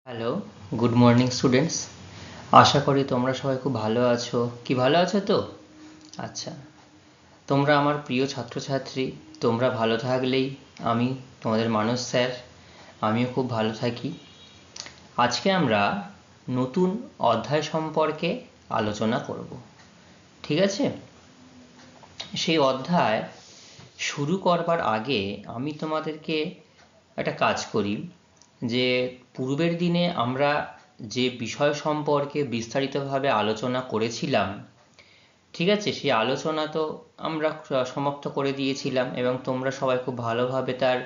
Hello, good morning students. আশা করি তোমরা সবাই খুব ভালো আছো। কি ভালো আছো তো? আচ্ছা, তোমরা আমার প্রিয় ছাত্রছাত্রী। তোমরা ভালো থাকলেই আমি তোমাদের মানস স্যার, আমিও খুব ভালো থাকি। আজকে আমরা নতুন অধ্যায় সম্পর্কে আলোচনা করব, ঠিক আছে? সেই অধ্যায় শুরু করবার আগে আমি তোমাদেরকে একটা কাজ করি, যে পূর্বের দিনে আমরা যে বিষয় সম্পর্কে বিস্তারিতভাবে আলোচনা করেছিলাম, ঠিক আছে, সেই আলোচনা তো আমরা সমাপ্ত করে দিয়েছিলাম এবং তোমরা সবাই খুব ভালোভাবে তার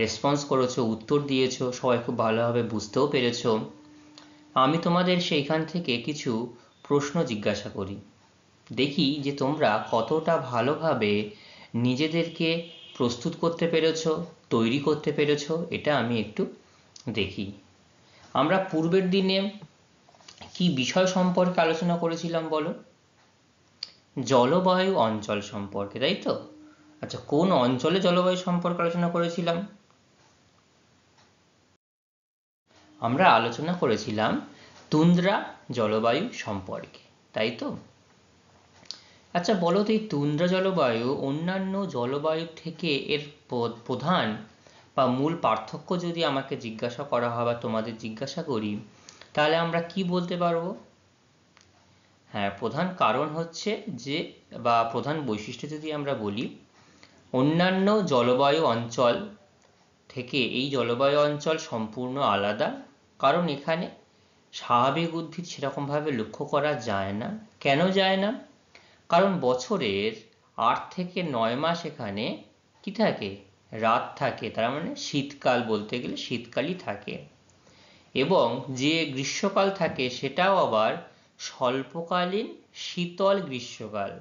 রেসপন্স করেছো, উত্তর দিয়েছো, সবাই খুব ভালোভাবে বুঝতেও পেরেছো। আমি তোমাদের সেইখান থেকে কিছু প্রশ্ন জিজ্ঞাসা করি, দেখি যে তোমরা কতটা ভালোভাবে নিজেদেরকে প্রস্তুত করতে পেরেছো, তৈরি করতে পেরেছো, এটা আমি একটু দেখি। আমরা পূর্বের দিনে কি বিষয় সম্পর্কে আলোচনা করেছিলাম বলো? জলবায়ু অঞ্চল সম্পর্কে, তাই তো? আচ্ছা, কোন অঞ্চলে জলবায়ু সম্পর্কে আলোচনা করেছিলাম? আমরা আলোচনা করেছিলাম তুন্দ্রা জলবায়ু সম্পর্কে, তাই তো? আচ্ছা বলো তো, এই তুন্দ্রা জলবায়ু অন্যান্য জলবায়ু থেকে এর প্রধান বা মূল পার্থক্য যদি আমাকে জিজ্ঞাসা করা হয় বা তোমাদের জিজ্ঞাসা করি, তাহলে আমরা কি বলতে পারবো? হ্যাঁ, প্রধান কারণ হচ্ছে যে, বা প্রধান বৈশিষ্ট্য যদি আমরা বলি, অন্যান্য জলবায়ু অঞ্চল থেকে এই জলবায়ু অঞ্চল সম্পূর্ণ আলাদা। কারণ এখানে স্বাভাবিক উদ্ভিদ সেরকমভাবে লক্ষ্য করা যায় না। কেন যায় না? কারণ বছরের 8 থেকে 9 মাস এখানে কি থাকে? রাত থাকে। তার মানে শীতকাল, বলতে গেলে শীতকালই থাকে। এবং যে গ্রীষ্মকাল থাকে সেটাও আবার স্বল্পকালীন শীতল গ্রীষ্মকাল,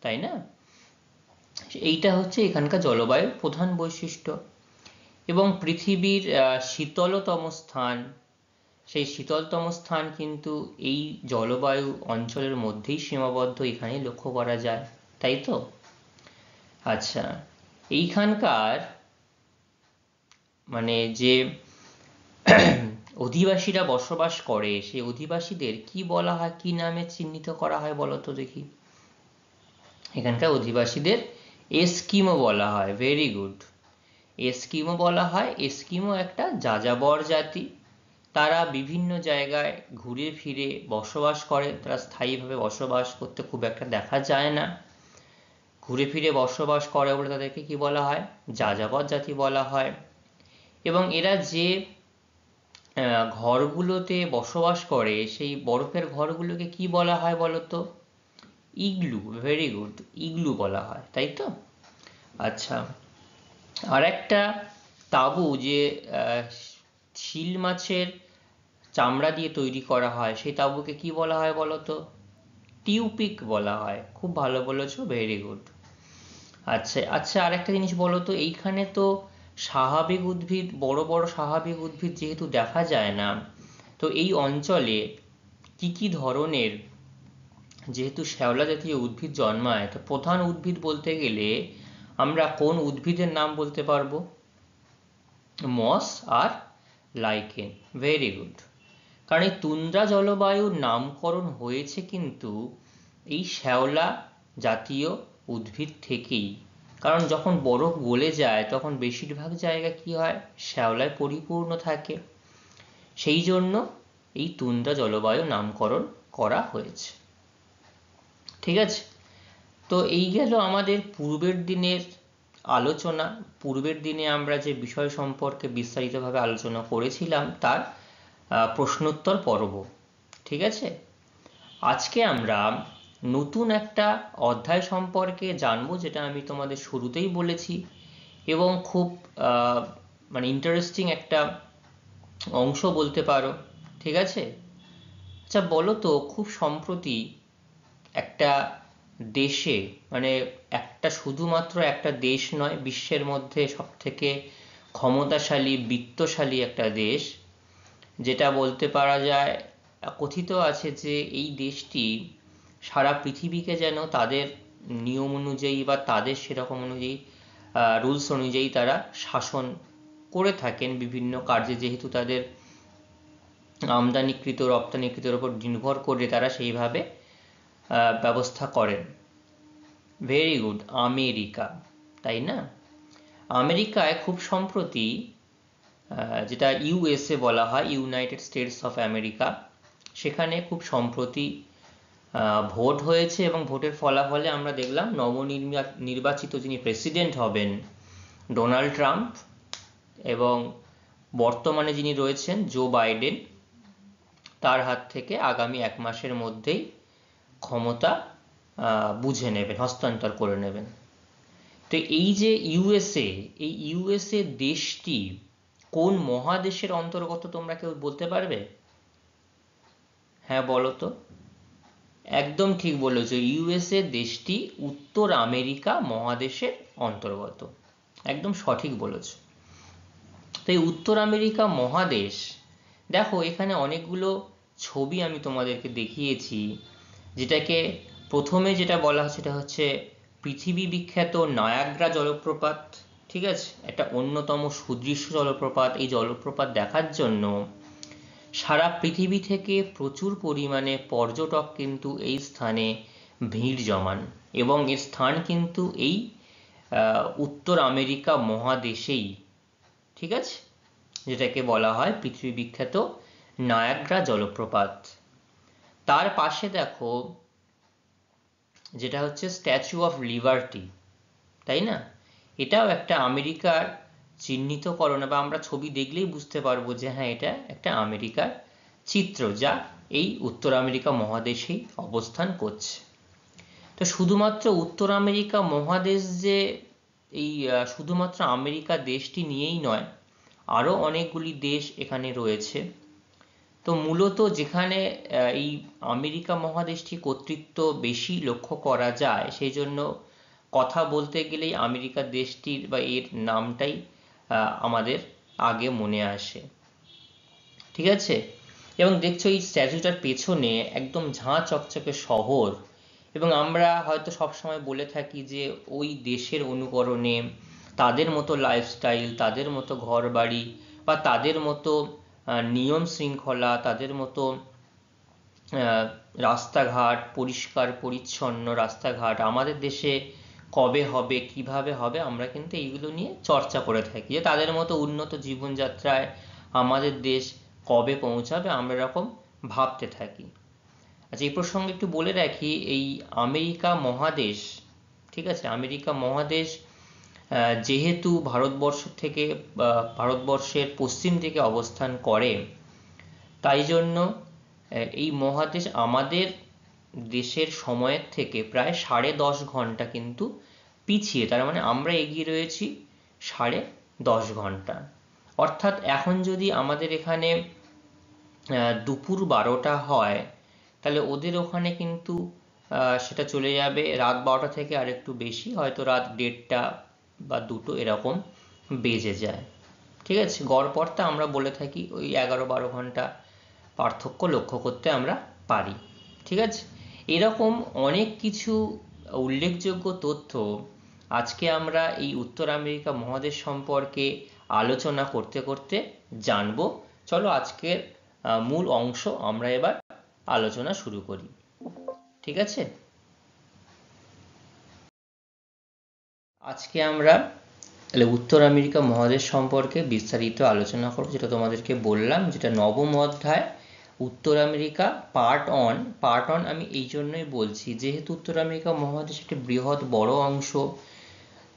তাই না? এইটা হচ্ছে এখানকার জলবায়ুর প্রধান বৈশিষ্ট্য। এবং পৃথিবীর শীতলতম স্থান, সেই শীতলতম স্থান কিন্তু এই জলবায়ু অঞ্চলের মধ্যেই সীমাবদ্ধ, এখানেই লক্ষ্য করা যায়, তাই তো? আচ্ছা, এইখানকার মানে যে অধিবাসীরা বসবাস করে, সেই অধিবাসীদের কি বলা হয়, কি নামে চিহ্নিত করা হয় বলো তো দেখি? এখানকার অধিবাসীদের এস্কিমো বলা হয়। ভেরি গুড, এস্কিমো বলা হয়। এস্কিমো একটা যাযাবর জাতি। তারা বিভিন্ন জায়গায় ঘুরে ফিরে বসবাস করে। তারা স্থায়ীভাবে বসবাস করতে খুব একটা দেখা যায় না, ঘুরে ফিরে বসবাস করে বলে তাদেরকে কি বলা হয়? যাযাবর জাতি বলা হয়। এবং এরা যে ঘরগুলোতে বসবাস করে, সেই বরফের ঘরগুলোকে কি বলা হয় বলতো? ইগলু। ভেরি গুড, ইগলু বলা হয়, তাই তো? আচ্ছা, আর একটা তাঁবু যে শিল মাছের চামড়া দিয়ে তৈরি করা হয়, সেই তাঁবুকে কি বলা হয় বলতো? টিউপিক বলা হয়। খুব ভালো বলেছো, ভেরি গুড। আচ্ছা আচ্ছা, আরেকটা জিনিস বলো তো, এইখানে তো স্বাভাবিক উদ্ভিদ, বড় বড় স্বাভাবিক উদ্ভিদ যেহেতু দেখা যায় না, তো এই অঞ্চলে কি কি ধরনের, যেহেতু শ্যাওলা জাতীয় উদ্ভিদ জন্মায়, তো প্রধান উদ্ভিদ বলতে গেলে আমরা কোন উদ্ভিদের নাম বলতে পারবো? মস আর লাইকেন। Very good. কারণ এই তুন্দ্রা জলবায়ুর নামকরণ হয়েছে কিন্তু এই শ্যাওলা জাতীয় উদ্ভিদ থেকেই। কারণ যখন বরফ গলে যায় তখন বেশিরভাগ জায়গা কি হয়? শ্যাওলায় পরিপূর্ণ থাকে। সেই জন্য এই তুন্দ্রা জলবায়ু নামকরণ করা হয়েছে, ঠিক আছে? তো এই গেল আমাদের পূর্বের দিনের আলোচনা। পূর্বের দিনে আমরা যে বিষয় সম্পর্কে বিস্তারিতভাবে আলোচনা করেছিলাম তার প্রশ্নোত্তর পর্ব, ঠিক আছে? আজকে আমরা নতুন একটা অধ্যায় সম্পর্কে জানবো, যেটা আমি তোমাদের শুরুতেই বলেছি, এবং খুব মানে ইন্টারেস্টিং একটা অংশ বলতে পারো, ঠিক আছে? আচ্ছা বলো তো, খুব সম্প্রতি একটা দেশে, মানে একটা, শুধুমাত্র একটা দেশ নয়, বিশ্বের মধ্যে সব থেকে ক্ষমতাশালী, বিত্তশালী একটা দেশ, যেটা বলতে পারা যায়, কথিত আছে যে এই দেশটি সারা পৃথিবীকে যেন তাদের নিয়ম অনুযায়ী বা তাদের সেরকম অনুযায়ী, রুলস অনুযায়ী তারা শাসন করে থাকেন বিভিন্ন কার্যে, যেহেতু তাদের আমদানিকৃত রপ্তানিকৃতের উপর নির্ভর করে তারা সেইভাবে ব্যবস্থা করেন। ভেরি গুড, আমেরিকা, তাই না? আমেরিকায় খুব সম্প্রতি যেটা ইউএসএ বলা হয়, ইউনাইটেড স্টেটস অফ আমেরিকা, সেখানে খুব সম্প্রতি ভোট হয়েছে এবং ভোটের ফলাফলে আমরা দেখলাম নবনির্বাচিত যিনি প্রেসিডেন্ট হবেন ডোনাল্ড ট্রাম্প এবং বর্তমানে যিনি রয়েছেন জো বাইডেন, তার হাত থেকে আগামী 1 মাসের মধ্যেই ক্ষমতা বুঝে নেবেন, হস্তান্তর করে নেবেন। তো এই যে ইউএসএ, এই ইউএসএ দেশটি কোন মহাদেশের অন্তর্গত তোমরা কেউ বলতে পারবে? হ্যাঁ বলো তো। একদম ঠিক বলেছো, ইউএসএ দেশটি উত্তর আমেরিকা মহাদেশের অন্তর্গত, একদম সঠিক বলেছো। তো এই উত্তর আমেরিকা মহাদেশ, দেখো এখানে অনেকগুলো ছবি আমি তোমাদেরকে দেখিয়েছি, যেটাকে প্রথমে যেটা বলা সেটা হচ্ছে পৃথিবী বিখ্যাত নায়াগ্রা জলপ্রপাত, ঠিক আছে, একটা অন্যতম সুদৃশ্য জলপ্রপাত। এই জলপ্রপাত দেখার জন্য সারা পৃথিবী থেকে প্রচুর পরিমাণে পর্যটক কিন্তু এই স্থানে ভিড় জমান এবং এর স্থান কিন্তু এই উত্তর আমেরিকা মহাদেশেই, ঠিক আছে, যেটাকে বলা হয় পৃথিবী বিখ্যাত নায়াগ্রা জলপ্রপাত। তার পাশে দেখো যেটা হচ্ছে স্ট্যাচু অফ লিবার্টি, তাই না? এটাও একটা আমেরিকার চিহ্নিতকরণ, বা আমরা ছবি দেখলেই বুঝতে পারবো যে হ্যাঁ এটা একটা আমেরিকার চিত্র, যা এই উত্তর আমেরিকা মহাদেশেই অবস্থান করছে। তো শুধুমাত্র উত্তর আমেরিকা মহাদেশ যে এই শুধুমাত্র আমেরিকা দেশটি নিয়েই নয়, আরও অনেকগুলি দেশ এখানে রয়েছে। তো মূলত যেখানে এই আমেরিকা মহাদেশটি কর্তৃত্ব বেশি লক্ষ্য করা যায়, সেই জন্য কথা বলতে গেলেই আমেরিকা দেশটির বা এর নামটাই আমাদের আগে মনে আসে, ঠিক আছে? এবং দেখছো এই স্ট্যাচুটার পেছনে একদম ঝাঁ চকচকে শহর, এবং আমরা হয়তো সবসময় বলে থাকি যে ওই দেশের অনুকরণে তাদের মতো লাইফস্টাইল, তাদের মতো ঘর বাড়ি, বা তাদের মতো নিয়ম শৃঙ্খলা, তাদের মতো রাস্তাঘাট, পরিষ্কার পরিচ্ছন্ন রাস্তাঘাট আমাদের দেশে কবে হবে, কিভাবে হবে, আমরা কিন্তু এইগুলো নিয়ে চর্চা করে থাকি যে তাদের মতো উন্নত জীবনযাত্রায় আমাদের দেশ কবে পৌঁছাবে, আমরা এরকম ভাবতে থাকি। আচ্ছা, এই প্রসঙ্গে একটু বলে রাখি, এই আমেরিকা মহাদেশ, ঠিক আছে, আমেরিকা মহাদেশ যেহেতু ভারতবর্ষ থেকে ভারতবর্ষের পশ্চিম দিকে অবস্থান করে, তাই জন্য এই মহাদেশ আমাদের দেশের সময়ের থেকে প্রায় 10.5 ঘন্টা কিন্তু পিছিয়ে, তার মানে আমরা এগিয়ে রয়েছি 10.5 ঘন্টা। অর্থাৎ এখন যদি আমাদের এখানে দুপুর 12টা হয়, তাহলে ওদের ওখানে কিন্তু সেটা চলে যাবে রাত 12টা থেকে আর একটু বেশি, হয়তো রাত 1:30 বা 2টো এরকম বেজে যায়, ঠিক আছে? গড়পড়তা আমরা বলে থাকি ওই 11-12 ঘন্টা পার্থক্য লক্ষ্য করতে আমরা পারি, ঠিক আছে? এরকম অনেক কিছু উল্লেখযোগ্য তথ্য আজকে আমরা এই উত্তর আমেরিকা মহাদেশ সম্পর্কে আলোচনা করতে করতে জানবো। চলো আজকের মূল অংশ আমরা এবার আলোচনা শুরু করি, ঠিক আছে? আজকে আমরা তাহলে উত্তর আমেরিকা মহাদেশ সম্পর্কে বিস্তারিত আলোচনা করব, যেটা তোমাদেরকে বললাম, যেটা 9ম অধ্যায় উত্তর আমেরিকা পার্ট অন। আমি এই জন্যই বলছি যেহেতু উত্তর আমেরিকা মহাদেশ একটি বৃহৎ বড় অংশ,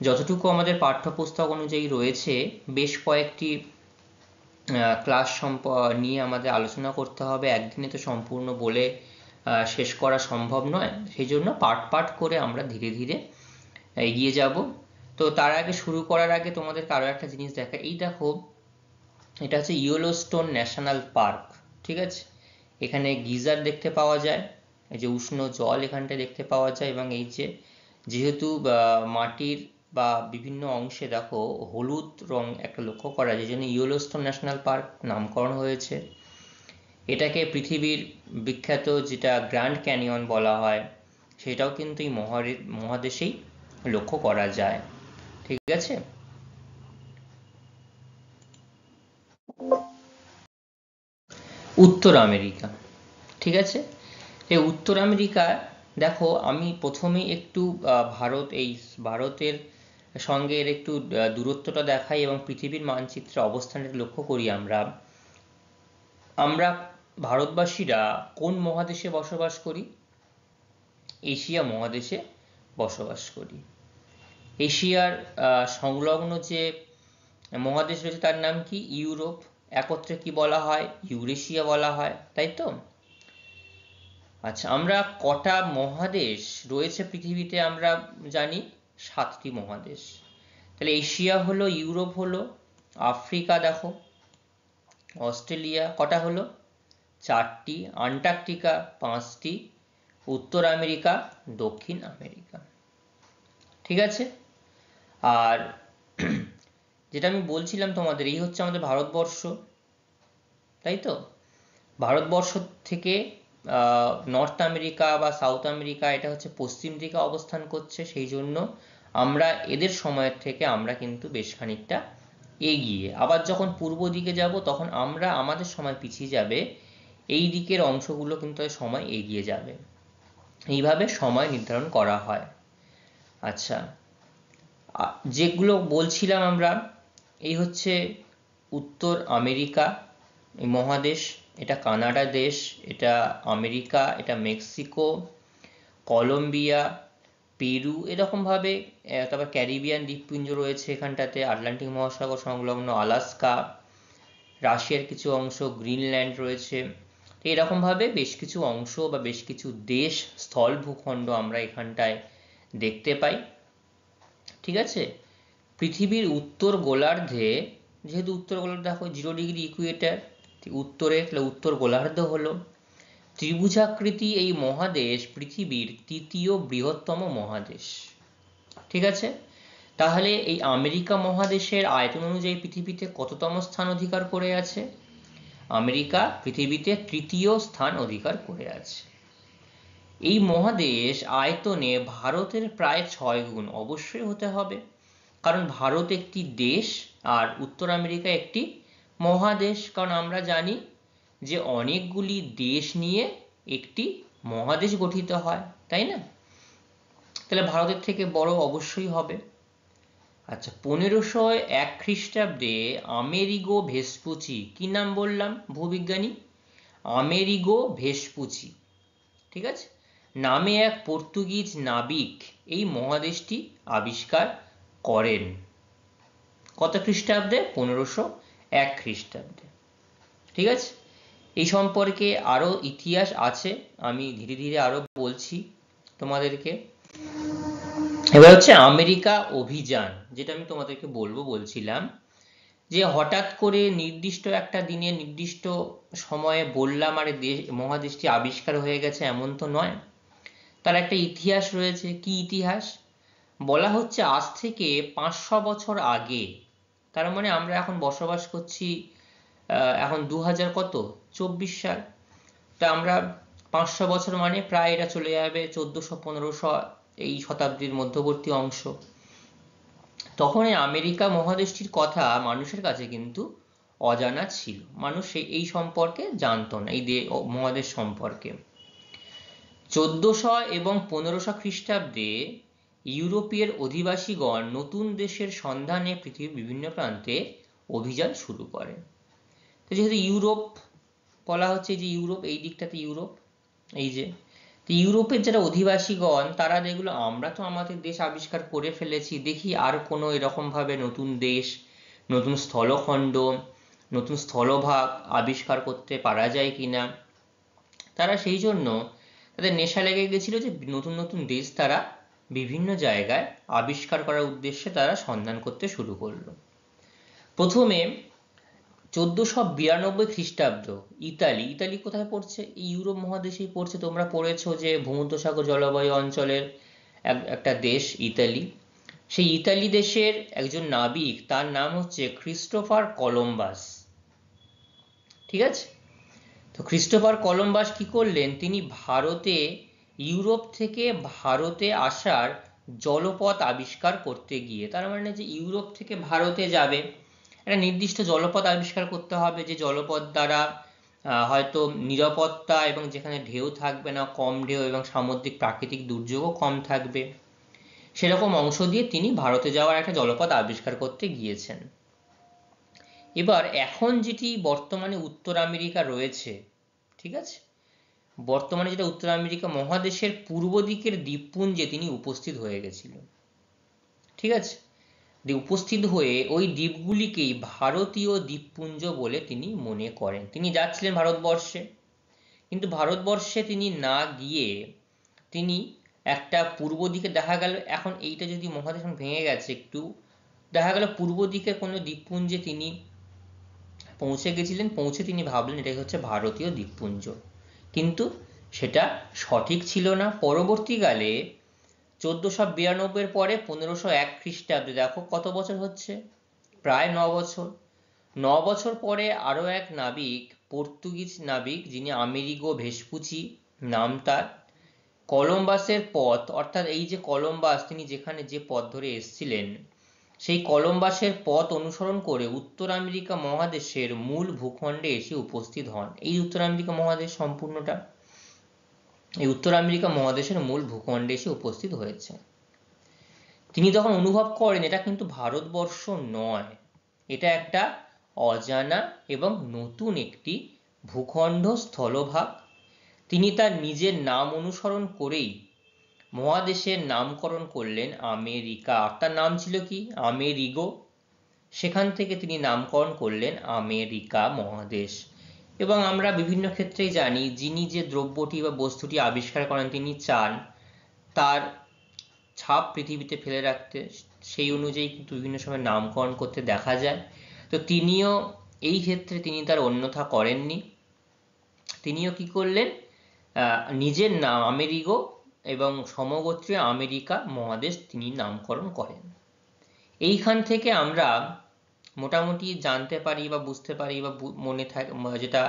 যতটুকু আমাদের পাঠ্যপুস্তক অনুযায়ী রয়েছে, বেশ কয়েকটি ক্লাস নিয়ে আমাদের আলোচনা করতে হবে, একদিনে তো সম্পূর্ণ বলে শেষ করা সম্ভব নয়, সেই জন্য পার্ট করে আমরা ধীরে ধীরে এগিয়ে যাব। তো তার আগে, শুরু করার আগে তোমাদেরকে আরও একটা জিনিস দেখা, এই দেখো এটা হচ্ছে ইয়েলোস্টোন ন্যাশনাল পার্ক, ঠিক আছে? এখানে গিজার দেখতে পাওয়া যায়, এই যে উষ্ণ জল এখানটায় দেখতে পাওয়া যায়, এবং এই যে যেহেতু মাটির বা বিভিন্ন অংশে দেখো হলুদ রং একটা লক্ষ্য করা যায়, জন্য ইয়েলোস্টোন ন্যাশনাল পার্ক নামকরণ হয়েছে। এটাকে পৃথিবীর বিখ্যাত যেটা গ্র্যান্ড ক্যানিয়ন বলা হয়, সেটাও কিন্তু এই মহাদেশেই লক্ষ্য করা যায়, ঠিক আছে? উত্তর আমেরিকা। ঠিক আছে, এই উত্তর আমেরিকা দেখো, আমি প্রথমেই একটু ভারতের সঙ্গে এর একটু দূরত্বটা দেখাই এবং পৃথিবীর মানচিত্রে অবস্থানটা লক্ষ্য করি। আমরা ভারতবাসীরা কোন মহাদেশে বসবাস করি? এশিয়া মহাদেশে বসবাস করি। এশিয়ার সংলগ্ন যে মহাদেশ রয়েছে তার নাম কি? ইউরোপ। একত্রে কি বলা হয়? ইউরেশিয়া বলা হয়, তাই তো? আচ্ছা, আমরা কটা মহাদেশ রয়েছে পৃথিবীতে আমরা জানি? 7টি মহাদেশ। তাহলে এশিয়া হলো, ইউরোপ হলো, আফ্রিকা দেখো, অস্ট্রেলিয়া, কটা হলো? 4টি, আন্টার্কটিকা 5টি, উত্তর আমেরিকা, দক্ষিণ আমেরিকা। ঠিক আছে, আর যেটা আমি বলছিলাম তোমাদের, এই হচ্ছে আমাদের ভারতবর্ষ, তাই তো? ভারতবর্ষ থেকে নর্থ আমেরিকা বা সাউথ আমেরিকা এটা হচ্ছে পশ্চিম দিকে অবস্থান করছে, সেই জন্য আমরা এদের সময়ের থেকে আমরা কিন্তু বেশ খানিকটা এগিয়ে। আবার যখন পূর্ব দিকে যাব তখন আমাদের সময় পিছিয়ে যাবে, এই দিকের অংশগুলো কিন্তু সময় এগিয়ে যাবে। এইভাবে সময় নির্ধারণ করা হয়। আচ্ছা, যেগুলো বলছিলাম আমরা, এই হচ্ছে উত্তর আমেরিকা এই মহাদেশ, এটা কানাডা দেশ, এটা আমেরিকা, এটা মেক্সিকো, কলম্বিয়া, পেরু, এরকমভাবে। তারপর ক্যারিবিয়ান দ্বীপপুঞ্জ রয়েছে এখানটাতে, আটলান্টিক মহাসাগর সংলগ্ন আলাস্কা, রাশিয়ার কিছু অংশ, গ্রিনল্যান্ড রয়েছে। এরকমভাবে বেশ কিছু অংশ বা বেশ কিছু দেশ, স্থল ভূখণ্ড আমরা এখানটায় দেখতে পাই। ঠিক আছে, পৃথিবীর উত্তর গোলার্ধে, যেহেতু উত্তর গোলার্ধ দেখো 0° ইকুয়েটার, উত্তরে, উত্তর গোলার্ধ হলো ত্রিভুজাকৃতি এই মহাদেশ পৃথিবীর 3য় বৃহত্তম মহাদেশ। ঠিক আছে, তাহলে এই আমেরিকা মহাদেশের আয়তন অনুযায়ী পৃথিবীতে কততম স্থান অধিকার করে আছে? আমেরিকা পৃথিবীতে 3য় স্থান অধিকার করে আছে। এই মহাদেশ আয়তনে ভারতের প্রায় 6 গুণ অবশ্যই হতে হবে, কারণ ভারত একটি দেশ আর উত্তর আমেরিকা একটি মহাদেশ। কারণ আমরা জানি যে অনেকগুলি দেশ নিয়ে একটি মহাদেশ গঠিত হয়, তাই না? তাহলে ভারতের থেকে বড় অবশ্যই হবে। আচ্ছা, 1501 খ্রিস্টাব্দে আমেরিগো ভেসপুচি, কি নাম বললাম ভূবিজ্ঞানী? আমেরিগো ভেসপুচি, ঠিক আছে, নামে এক পর্তুগিজ নাবিক এই মহাদেশটি আবিষ্কার করেন। কত খ্রিস্টাব্দে? 1501 খ্রিস্টাব্দে। ঠিক আছে, এই সম্পর্কে আরো ইতিহাস আছে, আমি ধীরে ধীরে আরো বলছি তোমাদেরকে। এবার হচ্ছে আমেরিকা অভিযান, যেটা আমি তোমাদেরকে বলছিলাম যে হঠাৎ করে নির্দিষ্ট একটা দিনে নির্দিষ্ট সময়ে বললাম আর মহাদেশটি আবিষ্কার হয়ে গেছে এমন তো নয়, তার একটা ইতিহাস রয়েছে। কি ইতিহাস? বলা হচ্ছে আজ থেকে 500 বছর আগে, তার মানে আমরা এখন বসবাস করছি এখন 2024 সাল, তা আমরা 500 বছর মানে প্রায় এটা চলে যাবে 1400-1500 এই শতাব্দীর মধ্যবর্তী অংশ। তখন এই আমেরিকা মহাদেশটির কথা মানুষের কাছে কিন্তু অজানা ছিল, মানুষ এই সম্পর্কে জানতো না, এই মহাদেশ সম্পর্কে। 1400 এবং 1500 খ্রিস্টাব্দে ইউরোপীয় অধিবাসীগণ নতুন দেশের সন্ধানে পৃথিবীর বিভিন্ন প্রান্তে অভিযান শুরু করে। তো যেহেতু ইউরোপ বলা হচ্ছে, যে ইউরোপ, এই দিকটাতে ইউরোপ, এই যে ইউরোপের যারা অধিবাসীগণ তারা দেখলো আমরা তো আমাদের দেশ আবিষ্কার করে ফেলেছি, দেখি আর কোনো এরকম ভাবে নতুন দেশ, নতুন স্থলখণ্ড, নতুন স্থলভাগ আবিষ্কার করতে পারা যায় কিনা। তারা সেই জন্য তাদের নেশা লেগে গেছিল যে নতুন নতুন দেশ তারা বিভিন্ন জায়গায় আবিষ্কার করার উদ্দেশ্যে তারা সন্ধান করতে শুরু করলো। প্রথমে 1492 খ্রিস্টাব্দ ইতালি কোথায় পড়ছে? এই ইউরোপ মহাদেশেই পড়ছে। তোমরা পড়েছো যে ভূমধ্যসাগর জলবায়ু অঞ্চলের একটা দেশ ইতালি। সেই ইতালি দেশের একজন নাবিক, তার নাম হচ্ছে ক্রিস্টোফার কলম্বাস। ঠিক আছে, তো ক্রিস্টোফার কলম্বাস কি করলেন? তিনি ইউরোপ থেকে ভারতে আসার জলপথ আবিষ্কার করতে গিয়ে, তার মানে যে ইউরোপ থেকে ভারতে যাবে একটা নির্দিষ্ট জলপথ আবিষ্কার করতে হবে, যে জলপথ দ্বারা হয়তো নিরাপত্তা এবং যেখানে ঢেউ থাকবে না, কম ঢেউ এবং সামুদ্রিক প্রাকৃতিক দুর্যোগও কম থাকবে, সেরকম অংশ দিয়ে তিনি ভারতে যাওয়ার একটা জলপথ আবিষ্কার করতে গিয়েছেন। এবার এখন যেটি বর্তমানে উত্তর আমেরিকা রয়েছে, ঠিক আছে, বর্তমানে যেটা উত্তর আমেরিকা মহাদেশের পূর্ব দিকের দ্বীপপুঞ্জে তিনি উপস্থিত হয়ে গেছিলেন। ঠিক আছে, উপস্থিত হয়ে ওই দ্বীপগুলিকেই ভারতীয় দ্বীপপুঞ্জ বলে তিনি মনে করেন। তিনি যাচ্ছিলেন ভারতবর্ষে, কিন্তু ভারতবর্ষে তিনি না গিয়ে তিনি একটা পূর্ব দিকে দেখা গেল, এখন এইটা যদি মহাদেশ ভেঙে গেছে একটু, দেখা গেল পূর্ব দিকের কোনো দ্বীপপুঞ্জে তিনি পৌঁছে গেছিলেন। পৌঁছে তিনি ভাবলেন এটাই হচ্ছে ভারতীয় দ্বীপপুঞ্জ, কিন্তু সেটা সঠিক ছিল না। পরবর্তীকালে 1492 পরে 1501 খ্রিস্টাব্দে, দেখো কত বছর হচ্ছে, প্রায় 9 বছর। 9 বছর পরে আরো এক নাবিক, পর্তুগিজ নাবিক, যিনি আমেরিগো ভেসপুচি নাম তার, কলম্বাসের পথ, অর্থাৎ এই যে কলম্বাস তিনি যেখানে যে পথ ধরে এসেছিলেন, সেই কলম্বাসের পথ অনুসরণ করে উত্তর আমেরিকা মহাদেশের মূল ভূখণ্ডে এসে উপস্থিত হন। এই উত্তর আমেরিকা মহাদেশ সম্পূর্ণটা এই উত্তর আমেরিকা মহাদেশের মূল ভূখণ্ডে এসে উপস্থিত হয়েছে। তিনি তখন অনুভব করেন এটা কিন্তু ভারতবর্ষ নয়, এটা একটা অজানা এবং নতুন একটি ভূখণ্ড, স্থলভাগ। তিনি তার নিজের নাম অনুসরণ করেই মহাদেশের নামকরণ করলেন আমেরিকা। তার নাম ছিল কি? আমেরিগো। সেখান থেকে তিনি নামকরণ করলেন আমেরিকা মহাদেশ। এবং আমরা বিভিন্ন ক্ষেত্রেই জানি, যিনি যে দ্রব্যটি বা বস্তুটি আবিষ্কার করেন তিনি চান তার ছাপ পৃথিবীতে ফেলে রাখতে, সেই অনুযায়ী কিন্তু বিভিন্ন সময় নামকরণ করতে দেখা যায়। তো তিনিও এই ক্ষেত্রে তিনি তার অন্যথা করেননি। তিনিও কি করলেন, নিজের নাম আমেরিগো এবং সমগোত্রীয় আমেরিকা মহাদেশ তিনি নামকরণ করেন। এইখান থেকে আমরা মোটামুটি জানতে পারি বা বুঝতে পারি বা মনে থাকে, যেটা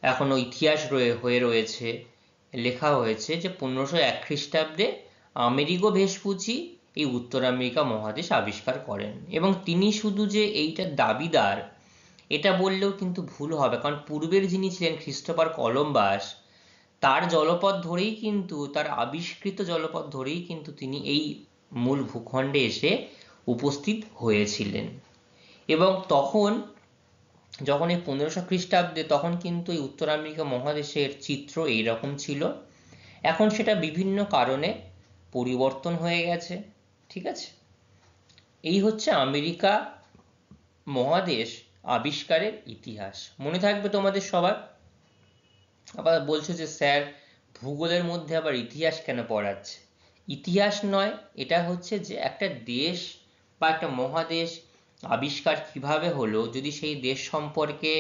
এখনো ইতিহাস হয়ে রয়েছে, লেখা হয়েছে, যে 1501 খ্রিস্টাব্দে আমেরিগো ভেসপুচি এই উত্তর আমেরিকা মহাদেশ আবিষ্কার করেন। এবং তিনি শুধু যে এইটার দাবিদার এটা বললেও কিন্তু ভুল হবে, কারণ পূর্বের যিনি ছিলেন খ্রিস্টোফার কলম্বাস, তার জলপথ ধরেই কিন্তু, তার আবিষ্কৃত জলপথ ধরেই কিন্তু তিনি এই মূল ভূখণ্ডে এসে উপস্থিত হয়েছিলেন। এবং তখন যখন এই 1500 খ্রিস্টাব্দে, তখন কিন্তু এই উত্তর আমেরিকা মহাদেশের চিত্র এইরকম ছিল। এখন সেটা বিভিন্ন কারণে পরিবর্তন হয়ে গেছে। ঠিক আছে, এই হচ্ছে আমেরিকা মহাদেশ আবিষ্কারের ইতিহাস। মনে থাকবে তোমাদের সবার? আবার বলছো যে স্যার ভূগোলের মধ্যে আবার ইতিহাস কেন পড়াচ্ছে? ইতিহাস নয়, এটা হচ্ছে যে একটা দেশ বা একটা মহাদেশ আবিষ্কার কিভাবে হলো, যদি সেই দেশ সম্পর্কে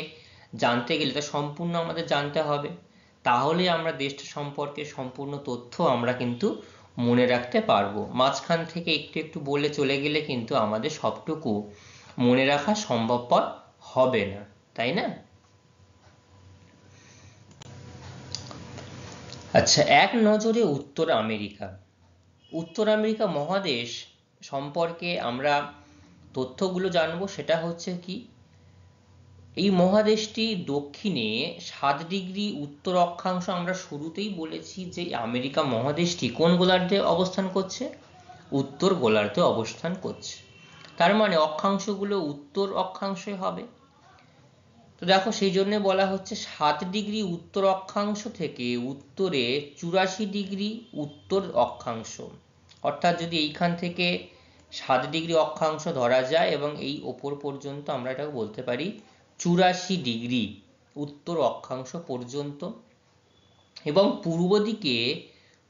জানতে গেলে তা সম্পূর্ণ আমাদের জানতে হবে, তাহলে আমরা দেশটা সম্পর্কে সম্পূর্ণ তথ্য আমরা কিন্তু মনে রাখতে পারবো। মাঝখান থেকে একটু একটু বলে চলে গেলে কিন্তু আমাদের সবটুকু মনে রাখা সম্ভবপর হবে না, তাই না? আচ্ছা, এক নজরে উত্তর আমেরিকা। উত্তর আমেরিকা মহাদেশ সম্পর্কে আমরা তথ্যগুলো জানবো। সেটা হচ্ছে কি, এই মহাদেশটি দক্ষিণে 7 ডিগ্রি উত্তর অক্ষাংশ, আমরা শুরুতেই বলেছি যে আমেরিকা মহাদেশটি কোন গোলার্ধে অবস্থান করছে? উত্তর গোলার্ধে অবস্থান করছে। তার মানে অক্ষাংশগুলো উত্তর অক্ষাংশে হবে। তো দেখো, সেই জন্য বলা হচ্ছে 7 ডিগ্রি উত্তর অক্ষাংশ থেকে উত্তরে 84 ডিগ্রি উত্তর অক্ষাংশ। অর্থাৎ যদি এইখান থেকে 7 ডিগ্রি অক্ষাংশ ধরা যায় এবং এই ওপর পর্যন্ত আমরা এটাকে বলতে পারি 84 ডিগ্রি উত্তর অক্ষাংশ পর্যন্ত। এবং পূর্ব দিকে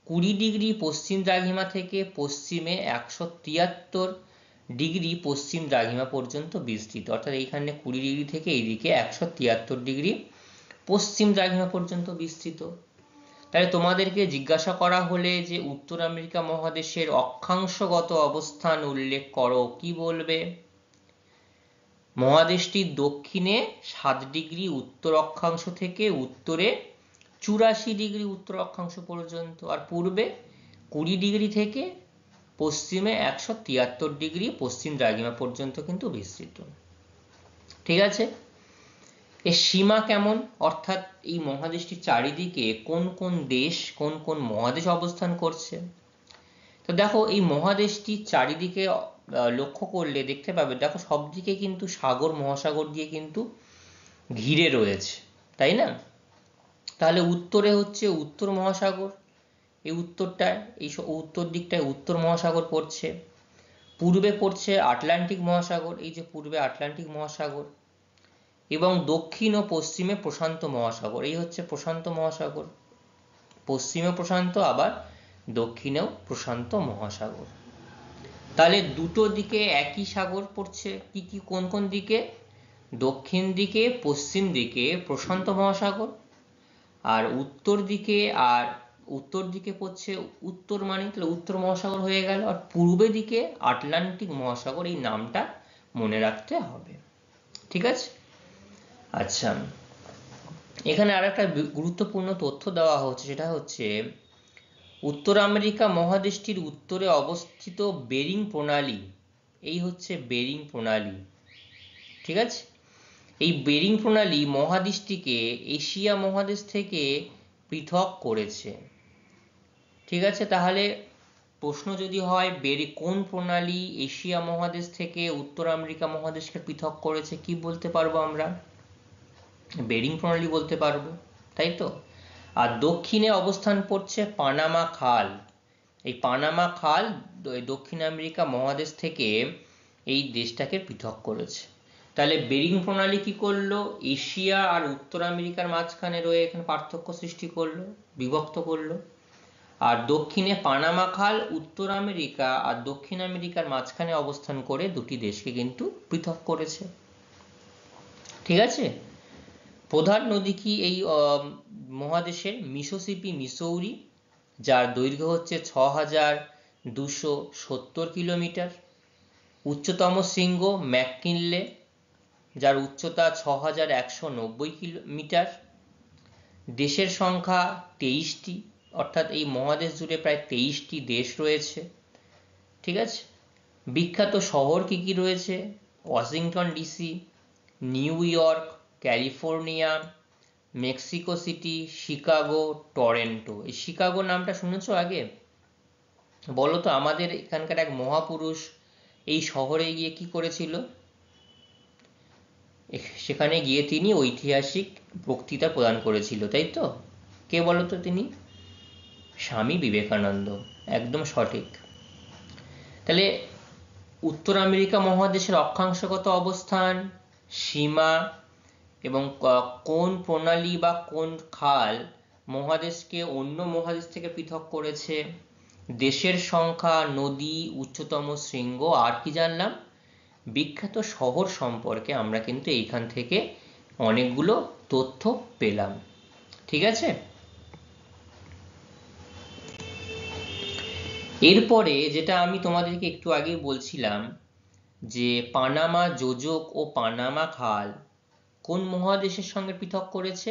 20 ডিগ্রি পশ্চিম দ্রাঘিমা থেকে পশ্চিমে 173 ডিগ্রি পশ্চিম দ্রাঘিমা পর্যন্ত বিস্তৃত। অর্থাৎ এইখানে 20 ডিগ্রি থেকে এইদিকে 173 ডিগ্রি পশ্চিম দ্রাঘিমা পর্যন্ত বিস্তৃত। তাহলে তোমাদেরকে জিজ্ঞাসা করা হলে যে উত্তর আমেরিকা মহাদেশের অক্ষাংশগত অবস্থান উল্লেখ করো, কি বলবে? মহাদেশটির দক্ষিণে 7 ডিগ্রি উত্তর অক্ষাংশ থেকে উত্তরে 84 ডিগ্রি উত্তর অক্ষাংশ পর্যন্ত, আর পূর্বে 20 ডিগ্রি থেকে পশ্চিমে 173 ডিগ্রি পশ্চিম দ্রাঘিমা পর্যন্ত কিন্তু বিস্তৃত। ঠিক আছে, এর সীমা কেমন, অর্থাৎ এই মহাদেশটির চারিদিকে কোন কোন দেশ কোন কোন মহাদেশ অবস্থান করছে। তো দেখো এই মহাদেশটির চারিদিকে লক্ষ্য করলে দেখতে পাবে, দেখো সব দিকে কিন্তু সাগর মহাসাগর দিয়ে কিন্তু ঘিরে রয়েছে, তাই না? তাহলে উত্তরে হচ্ছে উত্তর মহাসাগর, এই উত্তরটায় এই উত্তর দিকটায় উত্তর মহাসাগর পড়ছে, পূর্বে পড়ছে আটলান্টিক মহাসাগর, এই যে পূর্বে আটলান্টিক মহাসাগর, এবং দক্ষিণ ও পশ্চিমে প্রশান্ত মহাসাগর, এই হচ্ছে প্রশান্ত মহাসাগর, পশ্চিমে প্রশান্ত আবার দক্ষিণেও প্রশান্ত মহাসাগর। তাহলে দুটো দিকে একই সাগর পড়ছে, কি কি কোন কোন দিকে, দক্ষিণ দিকে পশ্চিম দিকে প্রশান্ত মহাসাগর, আর উত্তর দিকে পড়ছে উত্তর মানে তাহলে উত্তর মহাসাগর হয়ে গেল, আর পূর্বে দিকে আটলান্টিক মহাসাগর, এই নামটা মনে রাখতে হবে। ঠিক আছে। আচ্ছা, এখানে আর একটা গুরুত্বপূর্ণ তথ্য দেওয়া হচ্ছে, সেটা হচ্ছে উত্তর আমেরিকা মহাদেশটির উত্তরে অবস্থিত বেরিং প্রণালী, এই হচ্ছে বেরিং প্রণালী। ঠিক আছে। এই বেরিং প্রণালী মহাদেশটিকে এশিয়া মহাদেশ থেকে পৃথক করেছে। ঠিক আছে। তাহলে প্রশ্ন যদি হয় কোন প্রণালী এশিয়া মহাদেশ থেকে উত্তর আমেরিকা মহাদেশকে পৃথক করেছে, কি বলতে পারবো আমরা? বেরিং প্রণালী বলতে পারবো, তাই তো। আর দক্ষিণে অবস্থান করছে পানামা খাল, এই পানামা খাল দক্ষিণ আমেরিকা মহাদেশ থেকে এই দেশটাকে পৃথক করেছে। তাহলে বেরিং প্রণালী কি করলো, এশিয়া আর উত্তর আমেরিকার মাঝখানে রয়ে এখানে পার্থক্য সৃষ্টি করলো, বিভক্ত করলো। আর দক্ষিণে পানামা খাল উত্তর আমেরিকা আর দক্ষিণ আমেরিকার মাঝখানে অবস্থান করে দুটি দেশকে কিন্তু পৃথক করেছে। ঠিক আছে। প্রধান নদী কি এই মহাদেশের? মিসিসিপি, মিসৌরি, যার দৈর্ঘ্য হচ্ছে 6270 কিলোমিটার। উচ্চতম শৃঙ্গ ম্যাককিনলে, যার উচ্চতা 6190 কিলোমিটার। দেশের সংখ্যা 23টি, অর্থাৎ এই মহাদেশ জুড়ে প্রায় 23টি দেশ রয়েছে। ঠিক আছে। বিখ্যাত শহর কি কি রয়েছে? Washington DC, new York, California, Mexico city, Chicago, Toronto. এই শিকাগো নামটা শুনেছো আগে? বলো তো, আমাদের এখানকার এক মহাপুরুষ এই শহরে গিয়ে কি করেছিল? সেখানে গিয়ে তিনি ঐতিহাসিক বক্তৃতা প্রদান করেছিল, তাই তো? কে বলো তো তিনি? স্বামী বিবেকানন্দ। একদম সঠিক। তাহলে উত্তর আমেরিকা মহাদেশের অক্ষাংশগত অবস্থান, সীমা এবং কোন প্রণালী বা কোন খাল মহাদেশকে অন্য মহাদেশ থেকে পৃথক করেছে, দেশের সংখ্যা, নদী, উচ্চতম শৃঙ্গ, আর কি জানলাম? বিখ্যাত শহর সম্পর্কে আমরা কিন্তু এইখান থেকে অনেকগুলো তথ্য পেলাম। ঠিক আছে। এরপরে যেটা আমি তোমাদেরকে একটু আগে বলছিলাম, যে পানামা যোজক ও পানামা খাল কোন মহাদেশের সঙ্গে পৃথক করেছে?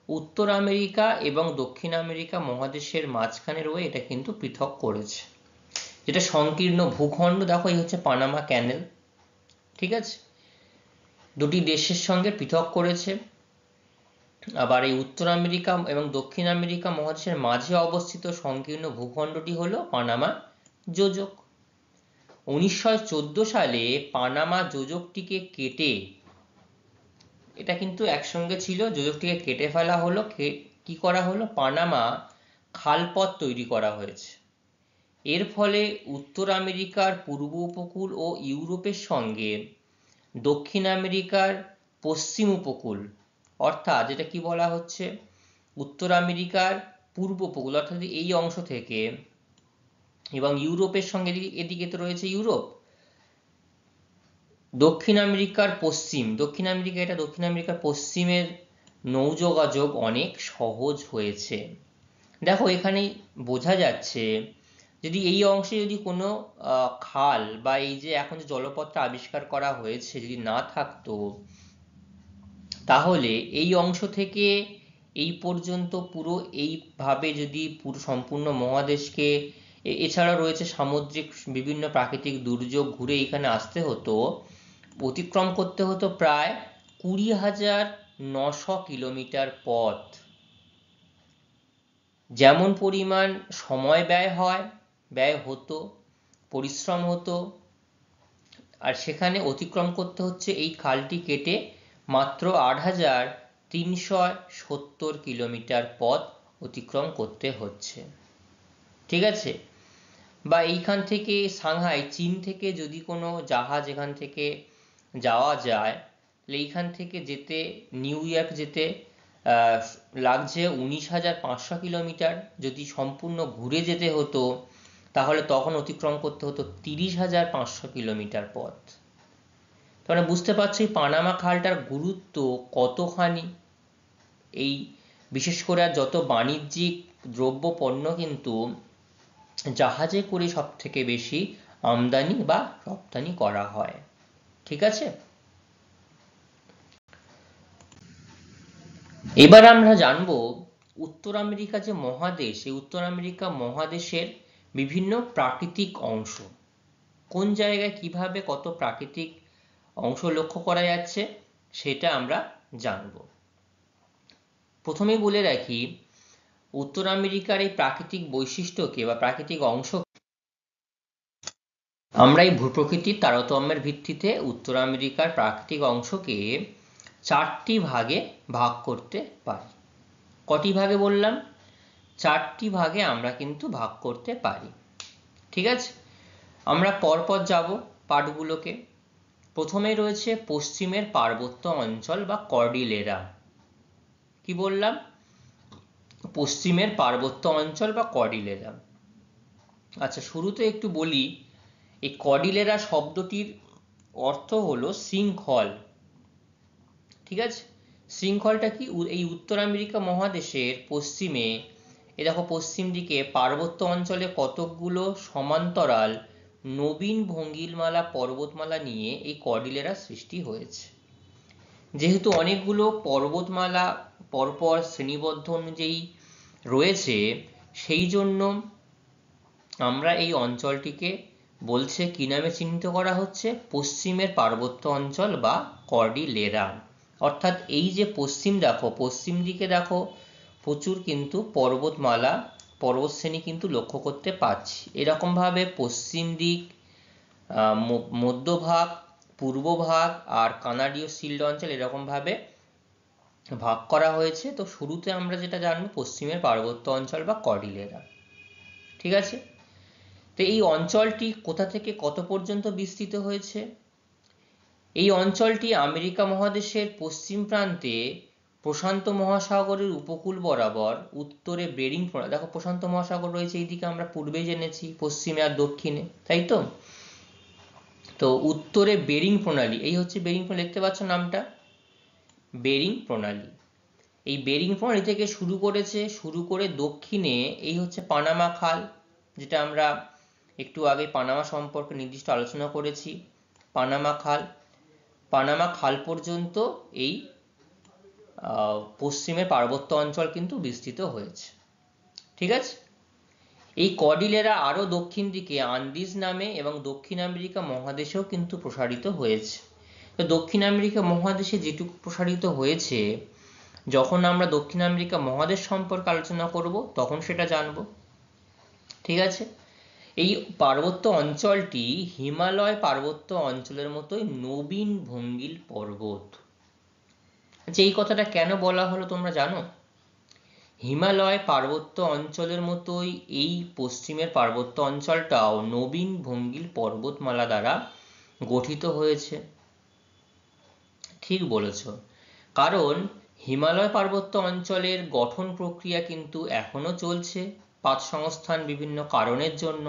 উত্তর আমেরিকা এবং দক্ষিণ আমেরিকা মহাদেশের মাঝখানে রয়ে এটা কিন্তু পৃথক করেছে। যেটা সংকীর্ণ ভূখণ্ড, দেখো এই হচ্ছে পানামা ক্যানেল। ঠিক আছে। দুটি দেশের সঙ্গে পৃথক করেছে। আবার এই উত্তর আমেরিকা এবং দক্ষিণ আমেরিকা মহাদেশের মাঝে অবস্থিত সংকীর্ণ ভূখণ্ডটি হলো পানামা যোজক। 1914 সালে পানামা যোজকটিকে কেটে, এটা কিন্তু একসঙ্গে ছিল, যোজকটিকে কেটে ফেলা হলো, কি করা হলো? পানামা খালপথ তৈরি করা হয়েছে। এর ফলে উত্তর আমেরিকার পূর্ব উপকূল ও ইউরোপের সঙ্গে দক্ষিণ আমেরিকার পশ্চিম উপকূল, অর্থাৎ যেটা কি বলা হচ্ছে, উত্তর আমেরিকার পূর্ব উপকূল অর্থাৎ এই অংশ থেকে, এবং ইউরোপের সঙ্গে এদিকে তো রয়েছে ইউরোপ, দক্ষিণ আমেরিকার পশ্চিমের নৌযোগাযোগ অনেক সহজ হয়েছে। দেখো এখানে বোঝা যাচ্ছে, যদি এই অংশে যদি কোনো খাল বা এই যে এখন যে জলপথটা আবিষ্কার করা হয়েছে যদি না থাকতো, তাহলে এই অংশ থেকে এই পর্যন্ত পুরো এইভাবে যদি পুরো সম্পূর্ণ মহাদেশকে, এছাড়া রয়েছে সামুদ্রিক বিভিন্ন প্রাকৃতিক দুর্যোগ, ঘুরে এখানে আসতে হতো, অতিক্রম করতে হতো প্রায় 20,000 900 কিলোমিটার পথ। যেমন পরিমাণ সময় ব্যয় হতো, পরিশ্রম হতো, আর সেখানে অতিক্রম করতে হচ্ছে এই খালটি কেটে মাত্র 8,370 কিলোমিটার পথ অতিক্রম করতে হচ্ছে। ঠিক আছে? বা এইখান থেকে সাংহাই, চীন থেকে যদি কোনো জাহাজ এখান থেকে যাওয়া যায়, এইখান থেকে যেতে নিউ ইয়র্ক যেতে লাগছে 19,500 কিলোমিটার। যদি সম্পূর্ণ ঘুরে যেতে হতো তাহলে তখন অতিক্রম করতে হতো 30,500 কিলোমিটার পথ। তাহলে বুঝতে পারছো এই পানামা খালটার গুরুত্ব কতখানি। এই বিশেষ করে যত বাণিজ্যিক দ্রব্য পণ্য কিন্তু জাহাজে করে সব থেকে বেশি আমদানি বা রপ্তানি করা হয়। ঠিক আছে? এবার আমরা জানবো উত্তর আমেরিকা যে মহাদেশ, এই উত্তর আমেরিকা মহাদেশের বিভিন্ন প্রাকৃতিক অংশ, কোন জায়গায় কিভাবে কত প্রাকৃতিক অংশ লক্ষ্য করা যাচ্ছে সেটা আমরা জানব। প্রথমে বলে রাখি, উত্তর আমেরিকার এই প্রাকৃতিক বৈশিষ্ট্যকে বা প্রাকৃতিক অংশ আমরা এই ভূপ্রকৃতির তারতম্যের ভিত্তিতে উত্তর আমেরিকার প্রাকৃতিক অংশকে 4টি ভাগে ভাগ করতে পারি। কটি ভাগে বললাম? 4টি ভাগে আমরা কিন্তু ভাগ করতে পারি। ঠিক আছে? আমরা পরপর যাব পাঠগুলোকে। প্রথমে রয়েছে পশ্চিমের পার্বত্য অঞ্চল বা কর্ডিলেরা। কি বললাম? পশ্চিমের পার্বত্য অঞ্চল বা কর্ডিলেরা। আচ্ছা, শুরুতে একটু বলি, এই কর্ডিলেরা শব্দটির অর্থ হলো শৃঙ্খল। ঠিক আছে? শৃঙ্খলটা কি? এই উত্তর আমেরিকা মহাদেশের পশ্চিমে, এ দেখো পশ্চিম দিকে পার্বত্য অঞ্চলে কতকগুলো সমান্তরাল নবীন ভঙ্গিলমালা পর্বতমালা নিয়ে এই কর্ডিলেরা সৃষ্টি হয়েছে। যেহেতু অনেকগুলো পর্বতমালা পরপর শ্রেণীবদ্ধ অনুযায়ী রয়েছে, সেই জন্য আমরা এই অঞ্চলটিকে বলছে কি নামে চিহ্নিত করা হচ্ছে? পশ্চিমের পার্বত্য অঞ্চল বা কর্ডিলেরা। অর্থাৎ এই যে পশ্চিম দেখো, পশ্চিম দিকে দেখো প্রচুর কিন্তু পর্বতমালা, পর্বতশ্রেণী কিন্তু লক্ষ্য করতে পারছি। এরকম ভাবে পশ্চিম দিক, মধ্যভাগ, পূর্বভাগ আর কানাডীয় শিল্ড অঞ্চল এরকম ভাবে ভাগ করা হয়েছে। তো শুরুতে আমরা যেটা জানবো পশ্চিমের পার্বত্য অঞ্চল বা কর্ডিলেরা। ঠিক আছে? তো এই অঞ্চলটি কোথা থেকে কত পর্যন্ত বিস্তৃত হয়েছে? এই অঞ্চলটি আমেরিকা মহাদেশের পশ্চিম প্রান্তে প্রশান্ত মহাসাগরের উপকূল বরাবর উত্তরে বেরিং প্রণালী, দেখো প্রশান্ত মহাসাগর রয়েছে এইদিকে, আমরা পূর্বেই জেনেছি, পশ্চিমে আর দক্ষিণে, তাই তো? তো উত্তরে বেরিং প্রণালী, এই হচ্ছে বেরিং প্রণালী, দেখতে পাচ্ছ নামটা, বেরিং প্রণালী। এই বেরিং প্রণালী থেকে শুরু করে দক্ষিণে এই হচ্ছে পানামা খাল, যেটা আমরা একটু আগে পানামা সম্পর্কে নির্দিষ্ট আলোচনা করেছি। পানামা খাল পর্যন্ত এই পশ্চিমের পার্বত্য অঞ্চল কিন্তু বিস্তৃত হয়েছে। ঠিক আছে? এই কর্ডিলেরা আরো দক্ষিণ দিকে আন্দিজ নামে এবং দক্ষিণ আমেরিকা মহাদেশেও কিন্তু প্রসারিত হয়েছে। তো দক্ষিণ আমেরিকা মহাদেশে যেটুকু প্রসারিত হয়েছে, যখন আমরা দক্ষিণ আমেরিকা মহাদেশ সম্পর্কে আলোচনা করব তখন সেটা জানবো। ঠিক আছে? এই পার্বত্য অঞ্চলটি হিমালয় পার্বত্য অঞ্চলের মতোই নবীন ভঙ্গিল পর্বত। আচ্ছা, এই কথাটা কেন বলা হলো তোমরা জানো? হিমালয় পার্বত্য অঞ্চলের মতোই এই পশ্চিমের পার্বত্য অঞ্চলটাও নবীন ভঙ্গিল পর্বতমালা দ্বারা গঠিত হয়েছে। ঠিক বলেছ, কারণ হিমালয় পার্বত্য অঞ্চলের গঠন প্রক্রিয়া কিন্তু এখনো চলছে পাত সংস্থান বিভিন্ন কারণের জন্য।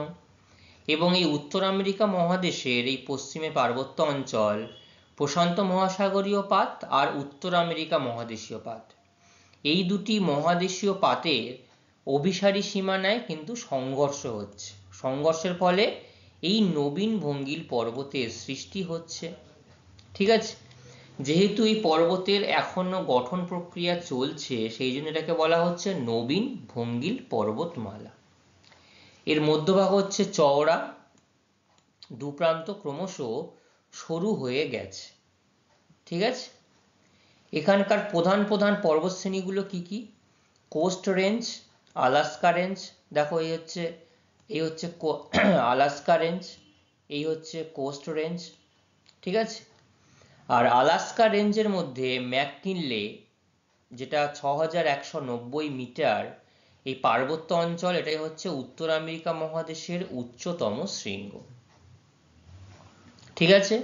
এবং এই উত্তর আমেরিকা মহাদেশের এই পশ্চিমে পার্বত্য অঞ্চল প্রশান্ত মহাসাগরীয় পাত আর উত্তর আমেরিকা মহাদেশীয় পাত, এই দুটি মহাদেশীয় পাতের অভিসারী সীমানায় কিন্তু সংঘর্ষ হচ্ছে। সংঘর্ষের ফলে এই নবীন ভঙ্গিল পর্বতের সৃষ্টি হচ্ছে। ঠিক আছে? যেহেতু এই পর্বতের এখনো গঠন প্রক্রিয়া চলছে, সেই জন্য এটাকে বলা হচ্ছে নবীন ভঙ্গিল পর্বতমালা। এর মধ্যভাগ হচ্ছে চওড়া, দুপ্রান্ত ক্রমশ সরু হয়ে গেছে। ঠিক আছে? এখানকার প্রধান প্রধান পর্বতশ্রেণীগুলো কি কি? কোস্ট রেঞ্জ, আলাস্কা রেঞ্জ, দেখো এই হচ্ছে আলাস্কা রেঞ্জ, এই হচ্ছে কোস্ট রেঞ্জ, ঠিক আছে। আর আলাস্কা রেঞ্জের মধ্যে ম্যাককিনলে, যেটা 6190 মিটার, এই পার্বত্য অঞ্চল, এটাই হচ্ছে উত্তর আমেরিকা মহাদেশের উচ্চতম শৃঙ্গ, ঠিক আছে।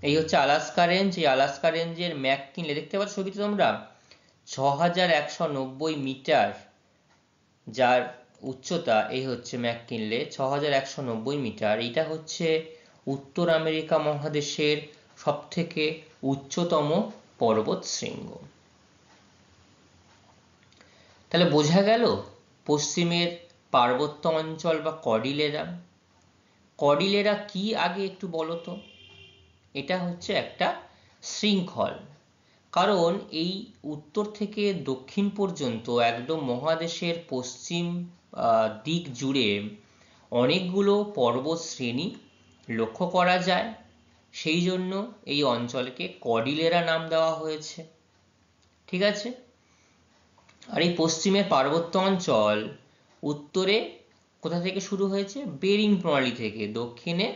এই হচ্ছে আলাস্কা রেঞ্জ। এই আলাস্কা রেঞ্জের ম্যাককিনলে দেখতে পাচ্ছ ছবিতে তোমরা, 6190 মিটার যার উচ্চতা, এই হচ্ছে ম্যাককিনলে 6190 মিটার। এটা হচ্ছে উত্তর আমেরিকা মহাদেশের সব থেকে উচ্চতম পর্বত শৃঙ্গ। তাহলে বোঝা গেল পশ্চিমের পার্বত্য অঞ্চল বা কর্ডিলেরা। কর্ডিলেরা কি আগে একটু বলো তো? এটা হচ্ছে একটা শৃঙ্খল, কারণ এই উত্তর থেকে দক্ষিণ পর্যন্ত একদম মহাদেশের পশ্চিম দিক জুড়ে অনেকগুলো পর্বত শ্রেণী লক্ষ্য করা যায়, সেই জন্য এই অঞ্চলকে কর্ডিলেরা নাম দেওয়া হয়েছে, ঠিক আছে। আর এই পশ্চিমের পার্বত্য অঞ্চল উত্তরে কোথা থেকে শুরু হয়েছে? বেরিং প্রণালী থেকে দক্ষিণে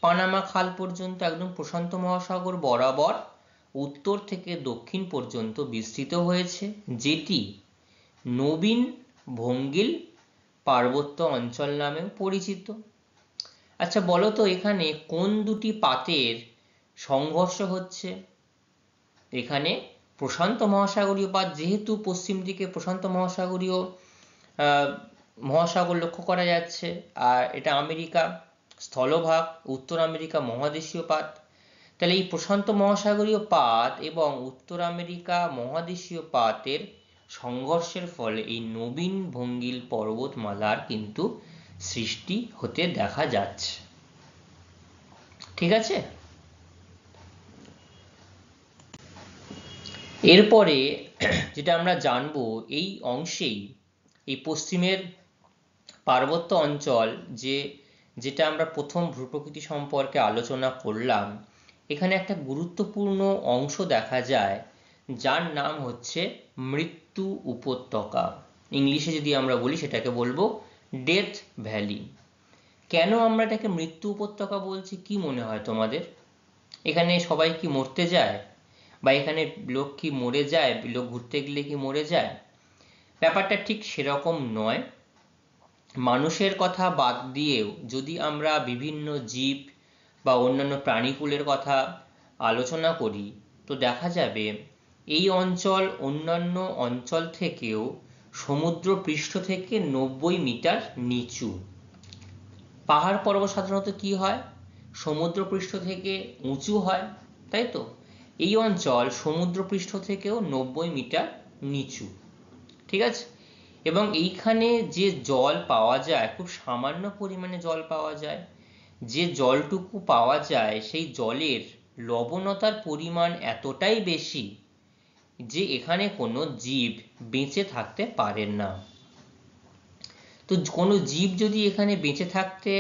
পানামা খাল পর্যন্ত একদম প্রশান্ত মহাসাগর বরাবর উত্তর থেকে দক্ষিণ পর্যন্ত বিস্তৃত হয়েছে, যেটি নবীন ভঙ্গিল পার্বত্য অঞ্চল নামেও পরিচিত। আচ্ছা বলো তো, এখানে কোন দুটি পাতের সংঘর্ষ হচ্ছে? এখানে প্রশান্ত মহাসাগরীয় পাত, যেহেতু পশ্চিম দিকে প্রশান্ত মহাসাগর লক্ষ্য করা যাচ্ছে, আর এটা আমেরিকা স্থলভাগ, উত্তর আমেরিকা মহাদেশীয় পাত, তাহলে এই প্রশান্ত মহাসাগরীয় পাত এবং উত্তর আমেরিকা মহাদেশীয় পাতের সংঘর্ষের ফলে এই নবীন ভঙ্গিল পর্বতমালার কিন্তু সৃষ্টি হতে দেখা যাচ্ছে, ঠিক আছে। এরপরে যেটা আমরা জানবো, এই অংশেই, এই পশ্চিমের পার্বত্য অঞ্চল, যেটা আমরা প্রথম ভূপ্রকৃতি সম্পর্কে আলোচনা করলাম, এখানে একটা গুরুত্বপূর্ণ অংশ দেখা যায় যার নাম হচ্ছে মৃত্যু উপত্যকা। ইংলিশে যদি আমরা বলি সেটাকে বলবো ডেথ ভ্যালি। কেন আমরা এটাকে মৃত্যু উপত্যকা বলছি, কি মনে হয় তোমাদের? এখানে সবাই কি মরতে যায়, বা এখানে লোক কি মরে যায়, লোক ঘুরতে গেলে কি মরে যায়? ব্যাপারটা ঠিক সেরকম নয়। মানুষের কথা বাদ দিয়েও যদি আমরা বিভিন্ন জীব বা অন্যান্য প্রাণীকুলের কথা আলোচনা করি, তো দেখা যাবে এই অঞ্চল অন্যান্য অঞ্চল থেকেও সমুদ্র পৃষ্ঠ থেকে 90 মিটার নিচু। পাহাড় পর্বত সাধারণত কি হয়? সমুদ্র পৃষ্ঠ থেকে উঁচু হয়, তাই তো। এই অঞ্চল সমুদ্র পৃষ্ঠ থেকেও 90 মিটার নিচু, ঠিক আছে। এবং এইখানে যে জল পাওয়া যায়, খুব সামান্য পরিমাণে জল পাওয়া যায়। যে জলটুকু পাওয়া যায় সেই জলের লবণতার পরিমাণ এতটাই বেশি যে এখানে কোনো জীব বেঁচে থাকতে পারে না। তো কোনো জীব যদি এখানে বেঁচে থাকতে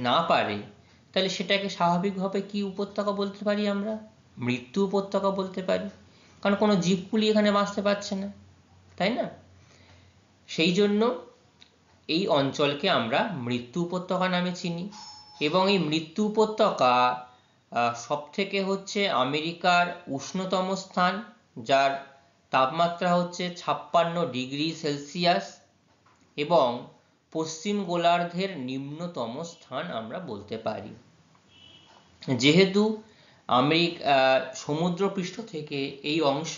না পারে, তাহলে সেটাকে স্বাভাবিকভাবে কি উপত্যকা বলতে পারি? আমরা মৃত্যু উপত্যকা বলতে পারি, কারণ কোনো জীবকুলি এখানে বাঁচতে পারছে না, তাই না? সেই জন্য এই অঞ্চলকে আমরা মৃত্যু উপত্যকা নামে চিনি। এবং এই মৃত্যু উপত্যকা সব থেকে হচ্ছে আমেরিকার উষ্ণতম স্থান, যার তাপমাত্রা হচ্ছে 56 ডিগ্রি সেলসিয়াস, এবং পশ্চিম গোলার্ধের নিম্নতম স্থান আমরা বলতে পারি। যেহেতু সমুদ্রপৃষ্ঠ থেকে এই অংশ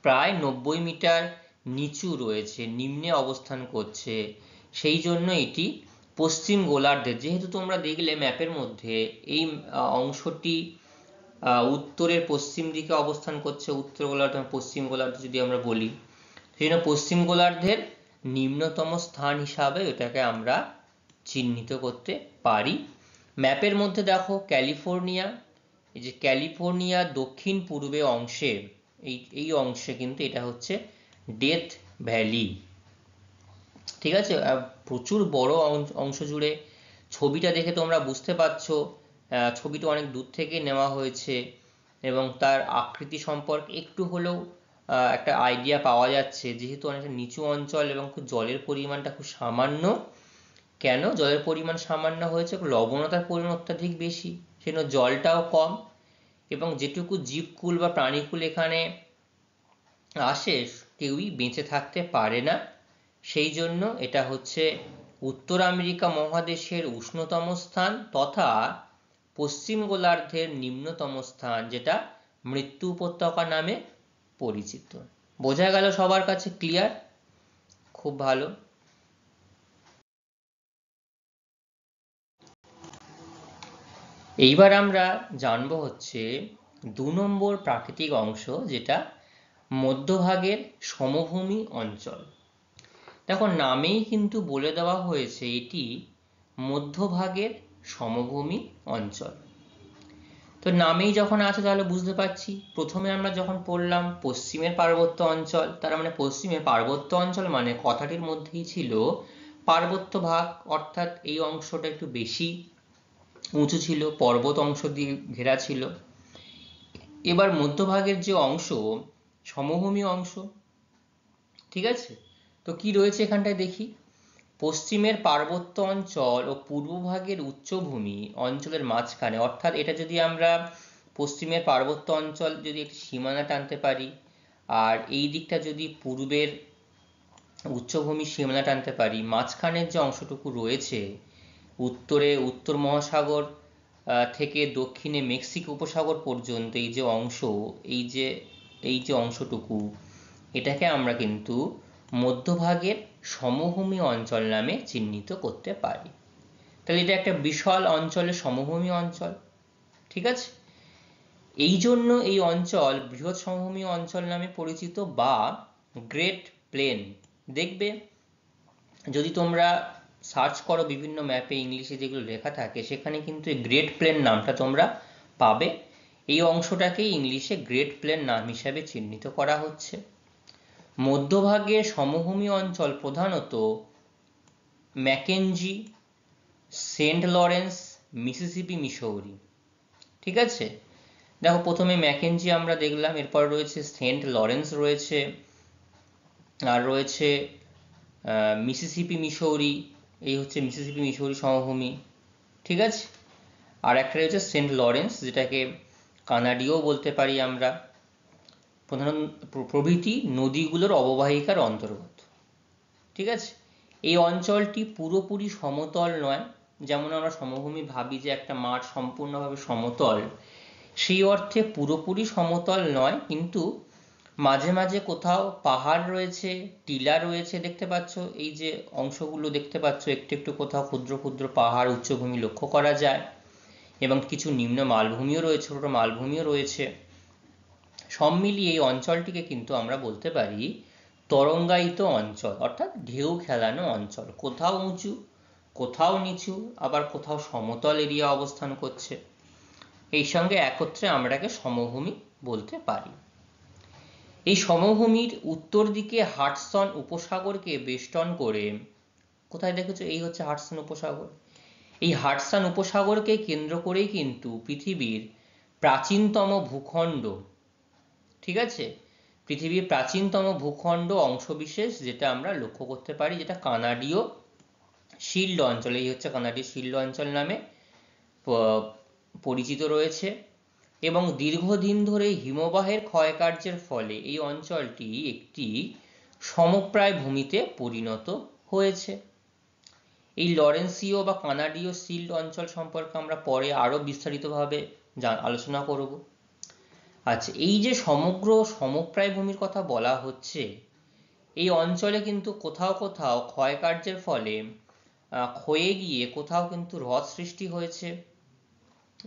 প্রায় 90 মিটার নিচু রয়েছে, নিম্নে অবস্থান করছে, সেই জন্য এটি পশ্চিম গোলার্ধের, যেহেতু তোমরা দেখলে ম্যাপের মধ্যে এই অংশটি উত্তরের পশ্চিম দিকে অবস্থান করছে, উত্তর গোলার্ধ পশ্চিম গোলার্ধ যদি আমরা বলি, সেই জন্য পশ্চিম গোলার্ধের নিম্নতম স্থান হিসাবে এটাকে আমরা চিহ্নিত করতে পারি। ম্যাপের মধ্যে দেখো ক্যালিফোর্নিয়া, এই যে ক্যালিফোর্নিয়া দক্ষিণ পূর্বে অংশে, এই অংশে কিন্তু এটা হচ্ছে ডেথ ভ্যালি, ঠিক আছে। প্রচুর বড় অংশ জুড়ে। ছবিটা দেখে তোমরা বুঝতে পারছো, ছবিটা অনেক দূর থেকে নেওয়া হয়েছে, এবং তার আকৃতি সম্পর্কে একটু হলেও একটা আইডিয়া পাওয়া যাচ্ছে, যেহেতু অনেকটা নিচু অঞ্চল এবং খুব জলের পরিমাণটা খুব সামান্য। কেন জলের পরিমাণ সামান্য হয়েছে? লবণতার পরিমাণ অত্যাধিক বেশি, সেজন্য জলটাও কম, এবং যেটুকু জীবকুল বা প্রাণীকুল এখানে আসে কেউই বেঁচে থাকতে পারে না। সেই জন্য এটা হচ্ছে উত্তর আমেরিকা মহাদেশের উষ্ণতম স্থান তথা পশ্চিম গোলার্ধের নিম্নতম স্থান, যেটা মৃত্যু উপত্যকা নামে পরিচিত। বোঝা গেল সবার কাছে? ক্লিয়ার? খুব ভালো। এইবার আমরা জানবো হচ্ছে 2 নম্বর প্রাকৃতিক অংশ, যেটা মধ্যভাগের সমভূমি অঞ্চল। দেখো নামেই কিন্তু বলে দেওয়া হয়েছে এটি মধ্যভাগের সমভূমি অঞ্চল। তো নামেই যখন আছে তাহলে বুঝতে পারছি, প্রথমে আমরা যখন পড়লাম পশ্চিমের পার্বত্য অঞ্চল, তার মানে পশ্চিমের পার্বত্য অঞ্চল মানে কথাটির মধ্যেই ছিল পার্বত্য ভাগ, অর্থাৎ এই অংশটা একটু বেশি উঁচু ছিল, পর্বত অংশ দিয়ে ঘেরা ছিল। এবার মধ্যভাগের যে অংশ সমভূমি অংশ, ঠিক আছে? তো কি রয়েছে এখানটায় দেখি, পশ্চিমের পার্বত্য অঞ্চল ও পূর্বভাগের উচ্চভূমি অঞ্চলের মাঝখানে, অর্থাৎ এটা যদি আমরা পশ্চিমের পার্বত্য অঞ্চল যদি একটি সীমানা টানতে পারি, আর এই দিকটা যদি পূর্বের উচ্চভূমির সীমানা টানতে পারি, মাঝখানের যে অংশটুকু রয়েছে উত্তরে উত্তর মহাসাগর থেকে দক্ষিণে মেক্সিকো উপসাগর পর্যন্ত এই যে অংশ, এই যে অংশটুকু, এটাকে আমরা কিন্তু মধ্যভাগের সমভূমি অঞ্চল নামে চিহ্নিত করতে পারি। তাহলে এটা একটা বিশাল অঞ্চলের সমভূমি অঞ্চল, ঠিক আছে? এই জন্য এই অঞ্চল বৃহৎ সমভূমি অঞ্চল নামে পরিচিত বা গ্রেট প্লেন। দেখবে যদি তোমরা সার্চ করো বিভিন্ন ম্যাপে ইংলিশে যেগুলো লেখা থাকে, সেখানে কিন্তু এই গ্রেট প্লেন নামটা তোমরা পাবে। এই অংশটাকেই ইংলিশে গ্রেট প্লেন নাম হিসাবে চিহ্নিত করা হচ্ছে। মধ্যভাগের সমভূমি অঞ্চল প্রধানত Mackenzie, saint Lawrence, Mississippi, Missouri, ঠিক আছে? দেখো প্রথমে ম্যাকেঞ্জি আমরা দেখলাম, এরপর রয়েছে সেন্ট লরেন্স রয়েছে, আর রয়েছে মিসিসিপি, মিসৌরি। এই হচ্ছে মিসিসিপি মিসৌরি সমভূমি, ঠিক আছে? আর একটা রয়েছে সেন্ট লরেন্স, যেটাকে কানাডিও বলতে পারি আমরা, প্রভৃতি নদীগুলোর অববাহিকার অন্তর্গত, ঠিক আছে? এই অঞ্চলটি পুরোপুরি সমতল নয়, যেমন আমরা সমভূমি ভাবি যে একটা মাঠ সম্পূর্ণভাবে সমতল, সেই অর্থে পুরোপুরি সমতল নয়, কিন্তু মাঝে মাঝে কোথাও পাহাড় রয়েছে, টিলা রয়েছে, দেখতে পাচ্ছ এই যে অংশগুলো দেখতে পাচ্ছ, একটু একটু কোথাও ক্ষুদ্র ক্ষুদ্র পাহাড় উচ্চভূমি লক্ষ্য করা যায়, এবং কিছু নিম্ন মালভূমিও রয়েছে, ছোট মালভূমিও রয়েছে। সব মিলিয়ে এই অঞ্চলটিকে কিন্তু আমরা বলতে পারি তরঙ্গায়িত অঞ্চল, অর্থাৎ ঢেউ খেলানো অঞ্চল। কোথাও উঁচু, কোথাও নিচু, আবার কোথাও সমতল এরিয়া অবস্থান করছে। এই সঙ্গে একত্রে আমরা একে সমভূমি বলতে পারি। এই সমভূমির উত্তর দিকে হাডসন উপসাগরকে বেষ্টন করে, কোথায় দেখেছো? এই হচ্ছে হাডসন উপসাগর। এই হাডসন উপসাগরকে কেন্দ্র করেই কিন্তু পৃথিবীর প্রাচীনতম ভূখণ্ড, ঠিক আছে? পৃথিবীর প্রাচীনতম ভূখণ্ড অংশবিশেষ যেটা আমরা লক্ষ্য করতে পারি, যেটা কানাডীয় শিল্ড অঞ্চল, এই হচ্ছে কানাডীয় শিল্ড অঞ্চল নামে পরিচিত রয়েছে। এবং দীর্ঘদিন ধরে হিমবাহের ক্ষয়কার্যের ফলে এই অঞ্চলটি একটি সমপ্রায় ভূমিতে পরিণত হয়েছে। এই লরেন্সীয় বা কানাডীয় শিল্ড অঞ্চল সম্পর্কে আমরা পরে আরো বিস্তারিতভাবে আলোচনা করব। আচ্ছা, এই যে সমগ্র সমপ্রায় ভূমির কথা বলা হচ্ছে, এই অঞ্চলে কিন্তু কোথাও কোথাও ক্ষয়কার্যের ফলে ক্ষয়ে গিয়ে কোথাও কিন্তু হ্রদ সৃষ্টি হয়েছে।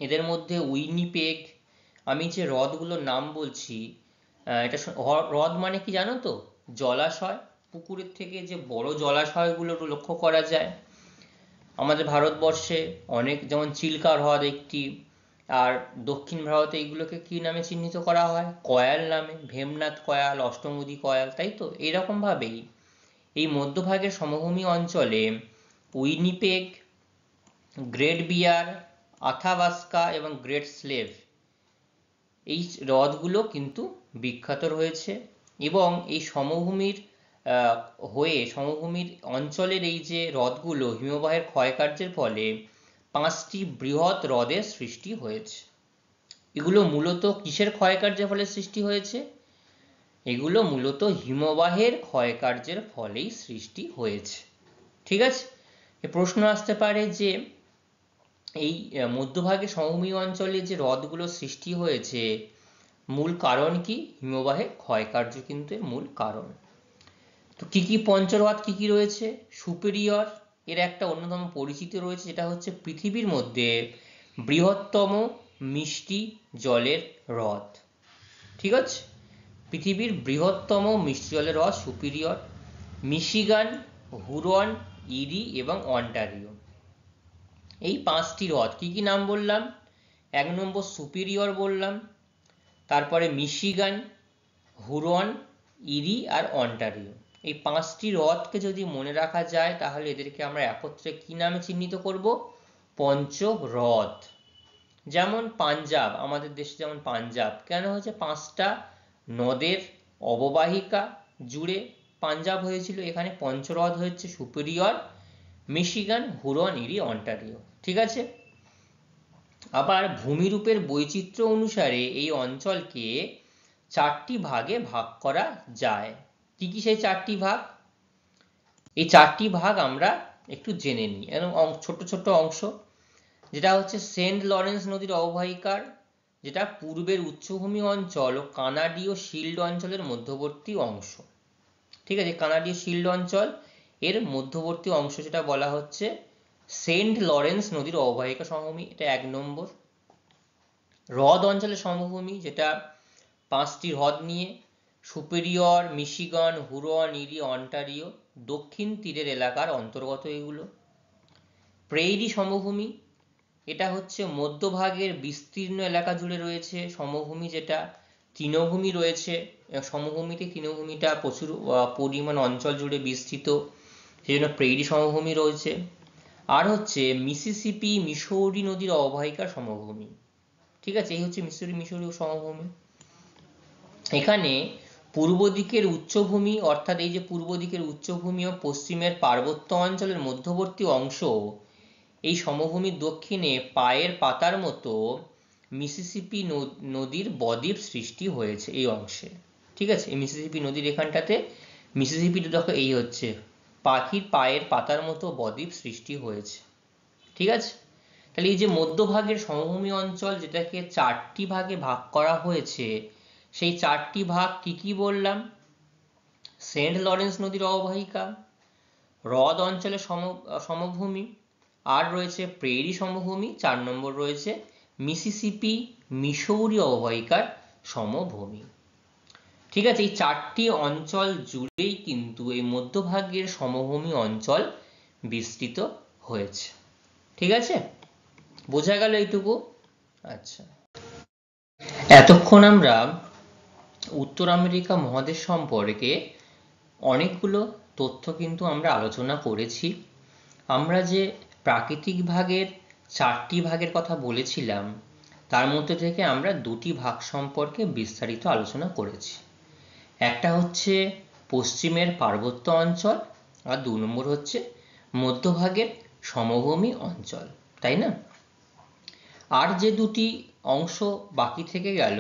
এদের মধ্যে উইনিপেগ, আমি যে হ্রদগুলোর নাম বলছি, এটা হ্রদ মানে কি জানো তো? জলাশয়, পুকুরের থেকে যে বড় জলাশয়গুলো লক্ষ্য করা যায় আমাদের ভারতবর্ষে অনেক, যেমন চিল্কা হ্রদ একটি, আর দক্ষিণ ভারতে এইগুলোকে কি নামে চিহ্নিত করা হয়? কয়াল নামে, ভেমনাথ কয়াল, অষ্টমুদি কয়াল, তাই তো? এইরকম ভাবেই এই মধ্যভাগের সমভূমি অঞ্চলে উইনিপেগ, গ্রেট বিয়ার, আথাবাস্কা এবং গ্রেট স্লেভ, এই হ্রদগুলো কিন্তু বিখ্যাত রয়েছে এবং এই সমভূমির সমভূমির অঞ্চলের এই যে হ্রদগুলো হিমবাহের ক্ষয়কার্যের ফলে 5টি বৃহৎ হ্রদের সৃষ্টি হয়েছে। এগুলো মূলত কিসের ক্ষয়কার্যের ফলে সৃষ্টি হয়েছে? এগুলো মূলত হিমবাহের ক্ষয়কার্যের ফলেই সৃষ্টি হয়েছে। ঠিক আছে, প্রশ্ন আসতে পারে যে এই মধ্যভাগে সমভূমি অঞ্চলে যে হ্রদগুলো সৃষ্টি হয়েছে মূল কারণ কি? হিমবাহের ক্ষয়কার্য কিন্তু এর মূল কারণ। তো কি কি পঞ্চহ্রদ কি কি রয়েছে? সুপিরিয়র এর একটা অন্যতম পরিচিতি রয়েছে, যেটা হচ্ছে পৃথিবীর মধ্যে বৃহত্তম মিষ্টি জলের হ্রদ। ঠিক আছে, পৃথিবীর বৃহত্তম মিষ্টি জলের হ্রদ সুপিরিয়র। মিশিগান, হুরন, ইরি এবং অন্টারিও, এই 5টি হ্রদ কি কি নাম বললাম? 1 নম্বর সুপিরিয়র বললাম, তারপরে মিশিগান, হুরন, ইরি আর অন্টারিও। এই 5টি হ্রদকে যদি মনে রাখা যায় তাহলে এদেরকে আমরা একত্রে কি নামে চিহ্নিত করব? পঞ্চহ্রদ। যেমন পাঞ্জাব, আমাদের দেশে যেমন পাঞ্জাব কেন হয়েছে? 5টা নদের অববাহিকা জুড়ে পাঞ্জাব হয়েছিল। এখানে পঞ্চহ্রদ হচ্ছে সুপিরিয়র, মিশিগান, হুরন, ইরি, অন্টারিও। ঠিক আছে, আবার ভূমিরূপের বৈচিত্র্য অনুসারে এই অঞ্চলকে 4টি ভাগে ভাগ করা যায়। কি কি সেই 4টি ভাগ? এই 4টি ভাগ আমরা একটু জেনে নিই, এবং ছোট ছোট অংশ। যেটা হচ্ছে সেন্ট লরেন্স নদীর অববাহিকার, যেটা পূর্বের উচ্চভূমি অঞ্চল ও কানাডীয় শিল্ড অঞ্চলের মধ্যবর্তী অংশ। ঠিক আছে, কানাডীয় শিল্ড অঞ্চল এর মধ্যবর্তী অংশ যেটা বলা হচ্ছে সেন্ট লরেন্স নদীর অববাহিকা সমভূমি, এটা 1 নম্বর। হ্রদ অঞ্চলের সমভূমি, যেটা 5টি হ্রদ নিয়ে সুপিরিয়র, মিশিগান, হুরন, ইরি, অন্টারিও দক্ষিণ তীরের এলাকার অন্তর্গত এগুলো। প্রেইরি সমভূমি, এটা হচ্ছে মধ্যভাগের বিস্তীর্ণ এলাকা জুড়ে রয়েছে সমভূমি, যেটা তৃণভূমি রয়েছে সমভূমিতে, তৃণভূমিটা প্রচুর পরিমাণ অঞ্চল জুড়ে বিস্তৃত, সেই জন্য প্রেইরি সমভূমি রয়েছে। আর হচ্ছে মিসিসিপি মিসৌরি নদীর অববাহিকার সমভূমি। ঠিক আছে, এই হচ্ছে মিসৌরি সমভূমি। এখানে পূর্ব দিকের উচ্চভূমি, অর্থাৎ এই যে পূর্ব দিকের উচ্চভূমি ও পশ্চিমের পার্বত্য অঞ্চলের মধ্যবর্তী অংশ, এই সমভূমির দক্ষিণে পায়ের পাতার মতো মিসিসিপি নদীর বদ্বীপ সৃষ্টি হয়েছে এই অংশে। ঠিক আছে, এই মিসিসিপি নদীর এখানটাতে মিসিসিপি দেখো এই হচ্ছে পাখির পায়ের পাতার মতো বদ্বীপ সৃষ্টি হয়েছে। ঠিক আছে, তাহলে এই যে মধ্যভাগের সমভূমি অঞ্চল যেটাকে 4টি ভাগে ভাগ করা হয়েছে, সেই 4টি ভাগ কি কি বললাম? সেন্ট লরেন্স নদীর অববাহিকা, হ্রদ অঞ্চলের সমভূমি, আর রয়েছে প্রেইরি সমভূমি, 4 নম্বর রয়েছে মিসিসিপি মিসৌরি অববাহিকার সমভূমি। ঠিক আছে, এই 4টি অঞ্চল জুড়েই কিন্তু এই মধ্যভাগের সমভূমি অঞ্চল বিস্তৃত হয়েছে। ঠিক আছে, বোঝা গেল এইটুকু? আচ্ছা, এতক্ষণ আমরা উত্তর আমেরিকা মহাদেশ সম্পর্কে অনেকগুলো তথ্য কিন্তু আমরা আলোচনা করেছি। আমরা যে প্রাকৃতিক ভাগের 4টি ভাগের কথা বলেছিলাম তার মধ্যে থেকে আমরা 2টি ভাগ সম্পর্কে বিস্তারিত আলোচনা করেছি। একটা হচ্ছে পশ্চিমের পার্বত্য অঞ্চল, আর 2 নম্বর হচ্ছে মধ্যভাগের সমভূমি অঞ্চল, তাই না? আর যে 2টি অংশ বাকি থেকে গেল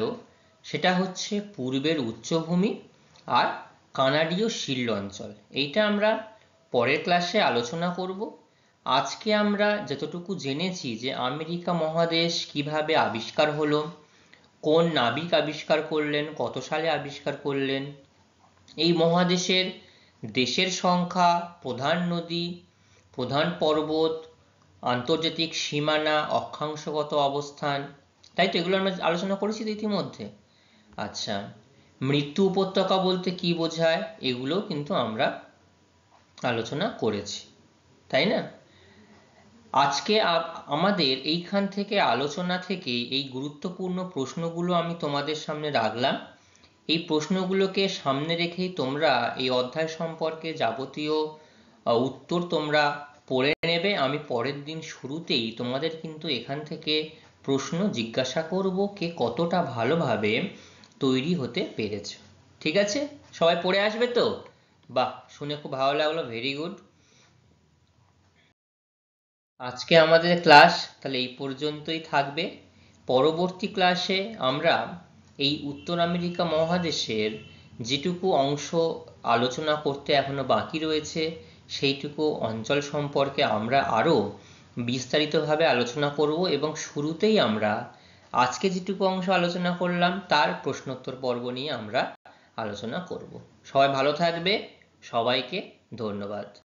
সেটা হচ্ছে পূর্বের উচ্চভূমি আর কানাডীয় শিল্ড অঞ্চল। এইটা আমরা পরের ক্লাসে আলোচনা করব। আজকে আমরা যতটুকু জেনেছি যে আমেরিকা মহাদেশ কিভাবে আবিষ্কার হলো, কোন নাবিক আবিষ্কার করলেন, কত সালে আবিষ্কার করলেন, এই মহাদেশের দেশের সংখ্যা, প্রধান নদী, প্রধান পর্বত, আন্তর্জাতিক সীমানা, অক্ষাংশগত অবস্থান, তাই তো এগুলো আমরা আলোচনা করেছি তো ইতিমধ্যে। আচ্ছা, মৃত্যু উপত্যকা বলতে কি বোঝায় এগুলো কিন্তু আমরা আলোচনা করেছি, তাই না? আজকে আমাদের এইখান থেকে আলোচনা থেকে এই গুরুত্বপূর্ণ প্রশ্নগুলো আমি তোমাদের সামনে রাখলাম। এই প্রশ্নগুলোকে সামনে রেখেই তোমরা এই অধ্যায় সম্পর্কে যাবতীয় উত্তর তোমরা পড়ে নেবে। আমি পরের দিন শুরুতেই তোমাদের কিন্তু এখান থেকে প্রশ্ন জিজ্ঞাসা করব কে কতটা ভালোভাবে তৈরি হতে পেরেছে। ঠিক আছে, সবাই পড়ে আসবে তো? বাহ, শুনে খুব ভালো লাগলো, ভেরি গুড। আজকে আমাদের ক্লাস তাহলে এই পর্যন্তই থাকবে। পরবর্তী ক্লাসে আমরা এই উত্তর আমেরিকা মহাদেশের যেটুকু অংশ আলোচনা করতে এখনো বাকি রয়েছে সেইটুকু অঞ্চল সম্পর্কে আমরা আরও বিস্তারিতভাবে আলোচনা করব, এবং শুরুতেই আমরা আজকে যেটুকু অংশ আলোচনা করলাম তার প্রশ্নোত্তর পর্ব নিয়ে আমরা আলোচনা করব। সবাই ভালো থাকবে, সবাইকে ধন্যবাদ।